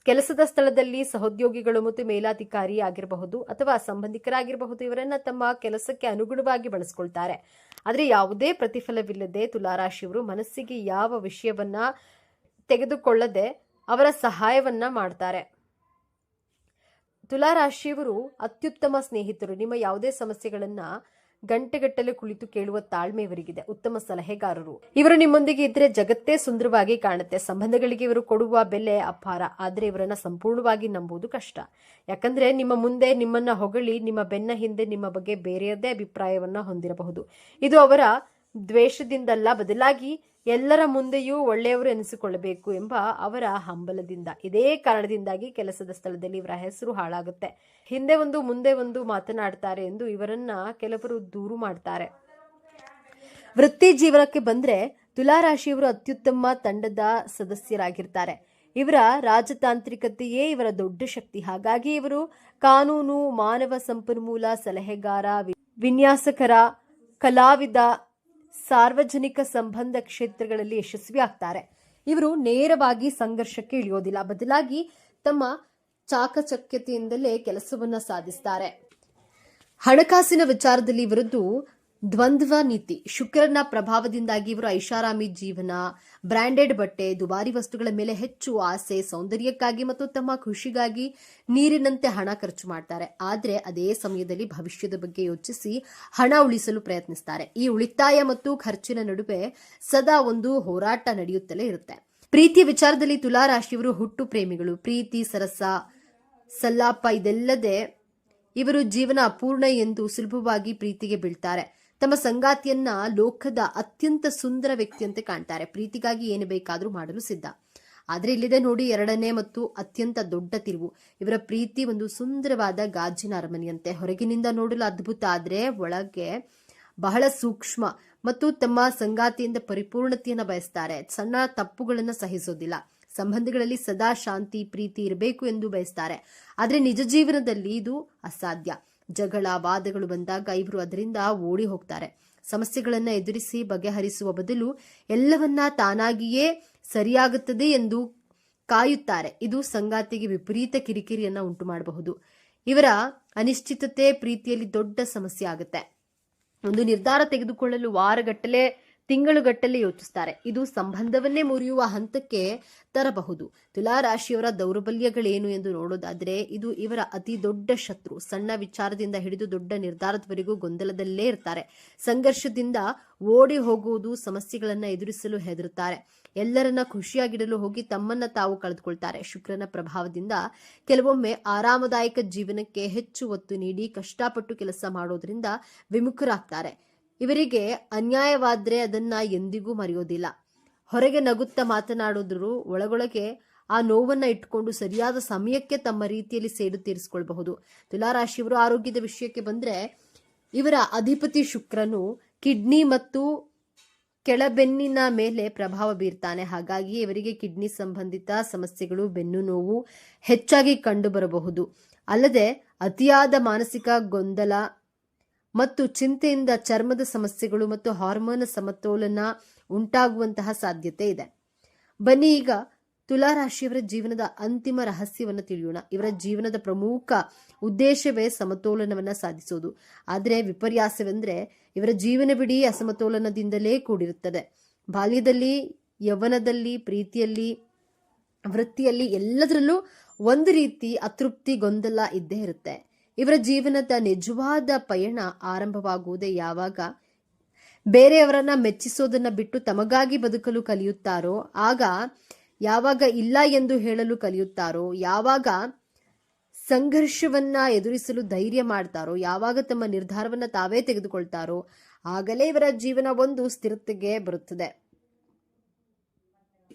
ಕೆಲಸದ ಸ್ಥಳದಲ್ಲಿ ಸಹೋದ್ಯೋಗಿಗಳು ಮತ್ತು ಮೇಲಾಧಿಕಾರಿ ಆಗಿರಬಹುದು ಅಥವಾ ಸಂಬಂಧಿಕರಾಗಿರಬಹುದು, ಇವರನ್ನ ತಮ್ಮ ಕೆಲಸಕ್ಕೆ ಅನುಗುಣವಾಗಿ ಬಳಸಿಕೊಳ್ತಾರೆ. ಆದರೆ ಯಾವುದೇ ಪ್ರತಿಫಲವಿಲ್ಲದೆ ತುಲಾರಾಶಿಯವರು ಮನಸ್ಸಿಗೆ ಯಾವ ವಿಷಯವನ್ನ ತೆಗೆದುಕೊಳ್ಳದೆ ಅವರ ಸಹಾಯವನ್ನ ಮಾಡ್ತಾರೆ. ತುಲಾರಾಶಿಯವರು ಅತ್ಯುತ್ತಮ ಸ್ನೇಹಿತರು. ನಿಮ್ಮ ಯಾವುದೇ ಸಮಸ್ಯೆಗಳನ್ನ ಗಂಟೆಗಟ್ಟಲೆ ಕುಳಿತು ಕೇಳುವ ತಾಳ್ಮೆ ಇವರಿಗಿದೆ. ಉತ್ತಮ ಸಲಹೆಗಾರರು. ಇವರು ನಿಮ್ಮೊಂದಿಗೆ ಇದ್ರೆ ಜಗತ್ತೇ ಸುಂದರವಾಗಿ ಕಾಣುತ್ತೆ. ಸಂಬಂಧಗಳಿಗೆ ಇವರು ಕೊಡುವ ಬೆಲೆ ಅಪಾರ. ಆದ್ರೆ ಇವರನ್ನ ಸಂಪೂರ್ಣವಾಗಿ ನಂಬುವುದು ಕಷ್ಟ. ಯಾಕಂದ್ರೆ ನಿಮ್ಮ ಮುಂದೆ ನಿಮ್ಮನ್ನ ಹೊಗಳಿ ನಿಮ್ಮ ಬೆನ್ನ ಹಿಂದೆ ನಿಮ್ಮ ಬಗ್ಗೆ ಬೇರೆಯದೇ ಅಭಿಪ್ರಾಯವನ್ನ ಹೊಂದಿರಬಹುದು. ಇದು ಅವರ ದ್ವೇಷದಿಂದಲ್ಲ, ಬದಲಾಗಿ ಎಲ್ಲರ ಮುಂದೆಯೂ ಒಳ್ಳೆಯವರು ಎನಿಸಿಕೊಳ್ಳಬೇಕು ಎಂಬ ಅವರ ಹಂಬಲದಿಂದ. ಇದೇ ಕಾರಣದಿಂದಾಗಿ ಕೆಲಸದ ಸ್ಥಳದಲ್ಲಿ ಇವರ ಹೆಸರು ಹಾಳಾಗುತ್ತೆ. ಹಿಂದೆ ಒಂದು ಮುಂದೆ ಒಂದು ಮಾತನಾಡ್ತಾರೆ ಎಂದು ಇವರನ್ನ ಕೆಲವರು ದೂರು ಮಾಡ್ತಾರೆ. ವೃತ್ತಿ ಜೀವನಕ್ಕೆ ಬಂದ್ರೆ ತುಲಾರಾಶಿಯವರು ಅತ್ಯುತ್ತಮ ತಂಡದ ಸದಸ್ಯರಾಗಿರ್ತಾರೆ. ಇವರ ರಾಜತಾಂತ್ರಿಕತೆಯೇ ಇವರ ದೊಡ್ಡ ಶಕ್ತಿ. ಹಾಗಾಗಿ ಇವರು ಕಾನೂನು, ಮಾನವ ಸಂಪನ್ಮೂಲ, ಸಲಹೆಗಾರ, ವಿನ್ಯಾಸಕರ, ಕಲಾವಿದ, ಸಾರ್ವಜನಿಕ ಸಂಬಂಧ ಕ್ಷೇತ್ರಗಳಲ್ಲಿ ಯಶಸ್ವಿ ಆಗ್ತಾರೆ. ಇವರು ನೇರವಾಗಿ ಸಂಘರ್ಷಕ್ಕೆ ಇಳಿಯೋದಿಲ್ಲ, ಬದಲಾಗಿ ತಮ್ಮ ಚಾಕಚಕ್ಯತೆಯಿಂದಲೇ ಕೆಲಸವನ್ನ ಸಾಧಿಸ್ತಾರೆ. ಹಣಕಾಸಿನ ವಿಚಾರದಲ್ಲಿ ಇವರದ್ದು ದ್ವಂದ್ವ ನೀತಿ. ಶುಕ್ರನ ಪ್ರಭಾವದಿಂದಾಗಿ ಇವರು ಐಷಾರಾಮಿ ಜೀವನ, ಬ್ರಾಂಡೆಡ್ ಬಟ್ಟೆ, ದುಬಾರಿ ವಸ್ತುಗಳ ಮೇಲೆ ಹೆಚ್ಚು ಆಸೆ, ಸೌಂದರ್ಯಕ್ಕಾಗಿ ಮತ್ತು ತಮ್ಮ ಖುಷಿಗಾಗಿ ನೀರಿನಂತೆ ಹಣ ಖರ್ಚು ಮಾಡ್ತಾರೆ. ಆದ್ರೆ ಅದೇ ಸಮಯದಲ್ಲಿ ಭವಿಷ್ಯದ ಬಗ್ಗೆ ಯೋಚಿಸಿ ಹಣ ಉಳಿಸಲು ಪ್ರಯತ್ನಿಸ್ತಾರೆ. ಈ ಉಳಿತಾಯ ಮತ್ತು ಖರ್ಚಿನ ನಡುವೆ ಸದಾ ಒಂದು ಹೋರಾಟ ನಡೆಯುತ್ತಲೇ ಇರುತ್ತೆ. ಪ್ರೀತಿಯ ವಿಚಾರದಲ್ಲಿ ತುಲಾರಾಶಿಯವರು ಹುಟ್ಟು ಪ್ರೇಮಿಗಳು. ಪ್ರೀತಿ, ಸರಸ, ಸಲ್ಲಾಪ ಇದೆಲ್ಲದೆ ಇವರು ಜೀವನ ಅಪೂರ್ಣ ಎಂದು ಸುಲಭವಾಗಿ ಪ್ರೀತಿಗೆ ಬೀಳ್ತಾರೆ. ತಮ್ಮ ಸಂಗಾತಿಯನ್ನ ಲೋಕದ ಅತ್ಯಂತ ಸುಂದರ ವ್ಯಕ್ತಿಯಂತೆ ಕಾಣ್ತಾರೆ. ಪ್ರೀತಿಗಾಗಿ ಏನು ಬೇಕಾದರೂ ಮಾಡಲು ಸಿದ್ಧ. ಆದ್ರೆ ಇಲ್ಲಿದೆ ನೋಡಿ ಎರಡನೇ ಮತ್ತು ಅತ್ಯಂತ ದೊಡ್ಡ ತಿರುವು. ಇವರ ಪ್ರೀತಿ ಒಂದು ಸುಂದರವಾದ ಗಾಜಿನ ಅರಮನೆಯಂತೆ. ಹೊರಗಿನಿಂದ ನೋಡಲು ಅದ್ಭುತ, ಆದ್ರೆ ಒಳಗೆ ಬಹಳ ಸೂಕ್ಷ್ಮ ಮತ್ತು ತಮ್ಮ ಸಂಗಾತಿಯಿಂದ ಪರಿಪೂರ್ಣತೆಯನ್ನ ಬಯಸ್ತಾರೆ. ಸಣ್ಣ ತಪ್ಪುಗಳನ್ನ ಸಹಿಸೋದಿಲ್ಲ. ಸಂಬಂಧಗಳಲ್ಲಿ ಸದಾ ಶಾಂತಿ, ಪ್ರೀತಿ ಇರಬೇಕು ಎಂದು ಬಯಸ್ತಾರೆ. ಆದ್ರೆ ನಿಜ ಜೀವನದಲ್ಲಿ ಇದು ಅಸಾಧ್ಯ. ಜಗಳ, ವಾದಗಳು ಬಂದಾಗ ಇವರು ಅದರಿಂದ ಓಡಿ ಹೋಗ್ತಾರೆ. ಸಮಸ್ಯೆಗಳನ್ನ ಎದುರಿಸಿ ಬಗೆಹರಿಸುವ ಬದಲು ಎಲ್ಲವನ್ನ ತಾನಾಗಿಯೇ ಸರಿಯಾಗುತ್ತದೆ ಎಂದು ಕಾಯುತ್ತಾರೆ. ಇದು ಸಂಗಾತಿಗೆ ವಿಪರೀತ ಕಿರಿಕಿರಿಯನ್ನ ಉಂಟು ಮಾಡಬಹುದು. ಇವರ ಅನಿಶ್ಚಿತತೆ ಪ್ರೀತಿಯಲ್ಲಿ ದೊಡ್ಡ ಸಮಸ್ಯೆ ಆಗುತ್ತೆ. ಒಂದು ನಿರ್ಧಾರ ತೆಗೆದುಕೊಳ್ಳಲು ವಾರಗಟ್ಟಲೆ ತಿಂಗಳುಗಟ್ಟಲೆ ಯೋಚಿಸ್ತಾರೆ. ಇದು ಸಂಬಂಧವನ್ನೇ ಮುರಿಯುವ ಹಂತಕ್ಕೆ ತರಬಹುದು. ತುಲಾ ರಾಶಿಯವರ ದೌರ್ಬಲ್ಯಗಳೇನು ಎಂದು ನೋಡೋದಾದ್ರೆ, ಇದು ಇವರ ಅತಿ ದೊಡ್ಡ ಶತ್ರು. ಸಣ್ಣ ವಿಚಾರದಿಂದ ಹಿಡಿದು ದೊಡ್ಡ ನಿರ್ಧಾರದವರೆಗೂ ಗೊಂದಲದಲ್ಲೇ ಇರ್ತಾರೆ. ಸಂಘರ್ಷದಿಂದ ಓಡಿ ಹೋಗುವುದು, ಸಮಸ್ಯೆಗಳನ್ನ ಎದುರಿಸಲು ಹೆದರುತ್ತಾರೆ. ಎಲ್ಲರನ್ನ ಖುಷಿಯಾಗಿಡಲು ಹೋಗಿ ತಮ್ಮನ್ನ ತಾವು ಕಳೆದುಕೊಳ್ತಾರೆ. ಶುಕ್ರನ ಪ್ರಭಾವದಿಂದ ಕೆಲವೊಮ್ಮೆ ಆರಾಮದಾಯಕ ಜೀವನಕ್ಕೆ ಹೆಚ್ಚು ಒತ್ತು ನೀಡಿ ಕಷ್ಟಪಟ್ಟು ಕೆಲಸ ಮಾಡೋದ್ರಿಂದ ವಿಮುಖರಾಗ್ತಾರೆ. ಇವರಿಗೆ ಅನ್ಯಾಯವಾದ್ರೆ ಅದನ್ನ ಎಂದಿಗೂ ಮರೆಯೋದಿಲ್ಲ. ಹೊರಗೆ ನಗುತ್ತಾ ಮಾತನಾಡಿದ್ರು ಒಳಗೊಳಗೆ ಆ ನೋವನ್ನ ಇಟ್ಕೊಂಡು ಸರಿಯಾದ ಸಮಯಕ್ಕೆ ತಮ್ಮ ರೀತಿಯಲ್ಲಿ ಸೇಡು ತೀರಿಸಿಕೊಳ್ಳಬಹುದು. ತುಲಾರಾಶಿಯವರು ಆರೋಗ್ಯದ ವಿಷಯಕ್ಕೆ ಬಂದ್ರೆ, ಇವರ ಅಧಿಪತಿ ಶುಕ್ರನು ಕಿಡ್ನಿ ಮತ್ತು ಕೆಳಬೆನ್ನಿನ ಮೇಲೆ ಪ್ರಭಾವ ಬೀರ್ತಾನೆ. ಹಾಗಾಗಿ ಇವರಿಗೆ ಕಿಡ್ನಿ ಸಂಬಂಧಿತ ಸಮಸ್ಯೆಗಳು, ಬೆನ್ನು ನೋವು ಹೆಚ್ಚಾಗಿ ಕಂಡು ಬರಬಹುದು. ಅಲ್ಲದೆ ಅತಿಯಾದ ಮಾನಸಿಕ ಗೊಂದಲ ಮತ್ತು ಚಿಂತೆಯಿಂದ ಚರ್ಮದ ಸಮಸ್ಯೆಗಳು ಮತ್ತು ಹಾರ್ಮೋನ್ ಸಮತೋಲನ ಉಂಟಾಗುವಂತಹ ಸಾಧ್ಯತೆ ಇದೆ. ಬನ್ನಿ ಈಗ ತುಲಾರಾಶಿಯವರ ಜೀವನದ ಅಂತಿಮ ರಹಸ್ಯವನ್ನು ತಿಳಿಯೋಣ. ಇವರ ಜೀವನದ ಪ್ರಮುಖ ಉದ್ದೇಶವೇ ಸಮತೋಲನವನ್ನ ಸಾಧಿಸೋದು. ಆದರೆ ವಿಪರ್ಯಾಸವೆಂದ್ರೆ ಇವರ ಜೀವನವಿಡೀ ಅಸಮತೋಲನದಿಂದಲೇ ಕೂಡಿರುತ್ತದೆ. ಬಾಲ್ಯದಲ್ಲಿ, ಯೌವನದಲ್ಲಿ, ಪ್ರೀತಿಯಲ್ಲಿ, ವೃತ್ತಿಯಲ್ಲಿ ಎಲ್ಲದರಲ್ಲೂ ಒಂದು ರೀತಿ ಅತೃಪ್ತಿ, ಗೊಂದಲ ಇದ್ದೇ ಇರುತ್ತೆ. ಇವರ ಜೀವನದ ನಿಜವಾದ ಪಯಣ ಆರಂಭವಾಗುವುದೇ ಯಾವಾಗ ಬೇರೆಯವರನ್ನ ಮೆಚ್ಚಿಸೋದನ್ನ ಬಿಟ್ಟು ತಮಗಾಗಿ ಬದುಕಲು ಕಲಿಯುತ್ತಾರೋ, ಆಗ ಯಾವಾಗ ಇಲ್ಲ ಎಂದು ಹೇಳಲು ಕಲಿಯುತ್ತಾರೋ, ಯಾವಾಗ ಸಂಘರ್ಷವನ್ನ ಎದುರಿಸಲು ಧೈರ್ಯ ಮಾಡ್ತಾರೋ, ಯಾವಾಗ ತಮ್ಮ ನಿರ್ಧಾರವನ್ನ ತಾವೇ ತೆಗೆದುಕೊಳ್ತಾರೋ, ಆಗಲೇ ಇವರ ಜೀವನ ಒಂದು ಸ್ಥಿರತೆಗೆ ಬರುತ್ತದೆ.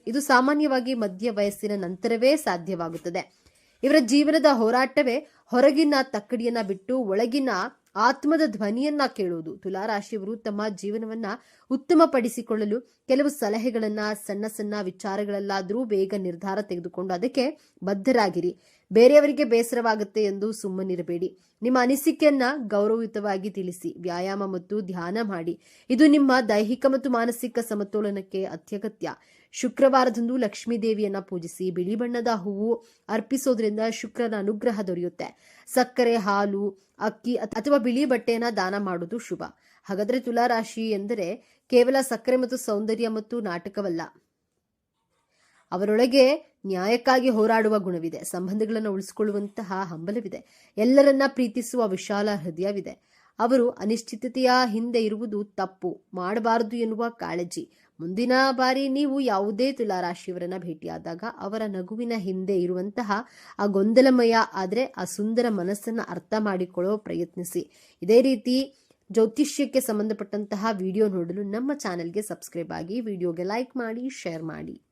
ಇದು ಸಾಮಾನ್ಯವಾಗಿ ಮಧ್ಯ ವಯಸ್ಸಿನ ನಂತರವೇ ಸಾಧ್ಯವಾಗುತ್ತದೆ. ಇವರ ಜೀವನದ ಹೋರಾಟವೇ ಹೊರಗಿನ ತಕ್ಕಡಿಯನ್ನ ಬಿಟ್ಟು ಒಳಗಿನ ಆತ್ಮದ ಧ್ವನಿಯನ್ನ ಕೇಳುವುದು. ತುಲಾರಾಶಿಯವರು ತಮ್ಮ ಜೀವನವನ್ನ ಉತ್ತಮಪಡಿಸಿಕೊಳ್ಳಲು ಕೆಲವು ಸಲಹೆಗಳನ್ನ, ಸಣ್ಣ ಸಣ್ಣ ವಿಚಾರಗಳಲ್ಲಾದರೂ ಬೇಗ ನಿರ್ಧಾರ ತೆಗೆದುಕೊಂಡು ಅದಕ್ಕೆ ಬದ್ಧರಾಗಿರಿ. ಬೇರೆಯವರಿಗೆ ಬೇಸರವಾಗುತ್ತೆ ಎಂದು ಸುಮ್ಮನಿರಬೇಡಿ. ನಿಮ್ಮ ಅನಿಸಿಕೆಯನ್ನ ಗೌರವಯುತವಾಗಿ ತಿಳಿಸಿ. ವ್ಯಾಯಾಮ ಮತ್ತು ಧ್ಯಾನ ಮಾಡಿ. ಇದು ನಿಮ್ಮ ದೈಹಿಕ ಮತ್ತು ಮಾನಸಿಕ ಸಮತೋಲನಕ್ಕೆ ಅತ್ಯಗತ್ಯ. ಶುಕ್ರವಾರದಂದು ಲಕ್ಷ್ಮೀ ದೇವಿಯನ್ನ ಪೂಜಿಸಿ. ಬಿಳಿ ಬಣ್ಣದ ಹೂವು ಅರ್ಪಿಸೋದ್ರಿಂದ ಶುಕ್ರನ ಅನುಗ್ರಹ ದೊರೆಯುತ್ತೆ. ಸಕ್ಕರೆ, ಹಾಲು, ಅಕ್ಕಿ ಅಥವಾ ಬಿಳಿ ಬಟ್ಟೆಯನ್ನ ದಾನ ಮಾಡುವುದು ಶುಭ. ಹಾಗಾದ್ರೆ ತುಲಾರಾಶಿ ಎಂದರೆ ಕೇವಲ ಸಕ್ಕರೆ ಮತ್ತು ಸೌಂದರ್ಯ ಮತ್ತು ನಾಟಕವಲ್ಲ. ಅವರೊಳಗೆ ನ್ಯಾಯಕ್ಕಾಗಿ ಹೋರಾಡುವ ಗುಣವಿದೆ. ಸಂಬಂಧಗಳನ್ನು ಉಳಿಸಿಕೊಳ್ಳುವಂತಹ ಹಂಬಲವಿದೆ. ಎಲ್ಲರನ್ನ ಪ್ರೀತಿಸುವ ವಿಶಾಲ ಹೃದಯವಿದೆ. ಅವರು ಅನಿಶ್ಚಿತತೆಯ ಹಿಂದೆ ಇರುವುದು ತಪ್ಪು ಮಾಡಬಾರದು ಎನ್ನುವ ಕಾಳಜಿ. ಮುಂದಿನ ಬಾರಿ ನೀವು ಯಾವುದೇ ತುಲಾರಾಶಿಯವರನ್ನ ಭೇಟಿಯಾದಾಗ ಅವರ ನಗುವಿನ ಹಿಂದೆ ಇರುವಂತಹ ಆ ಗೊಂದಲಮಯ ಆದರೆ ಆ ಸುಂದರ ಮನಸ್ಸನ್ನ ಅರ್ಥ ಮಾಡಿಕೊಳ್ಳೋ ಪ್ರಯತ್ನಿಸಿ. ಇದೇ ರೀತಿ ಜ್ಯೋತಿಷ್ಯಕ್ಕೆ ಸಂಬಂಧಪಟ್ಟಂತಹ ವಿಡಿಯೋ ನೋಡಲು ನಮ್ಮ ಚಾನೆಲ್ಗೆ ಸಬ್ಸ್ಕ್ರೈಬ್ ಆಗಿ, ವಿಡಿಯೋಗೆ ಲೈಕ್ ಮಾಡಿ, ಶೇರ್ ಮಾಡಿ.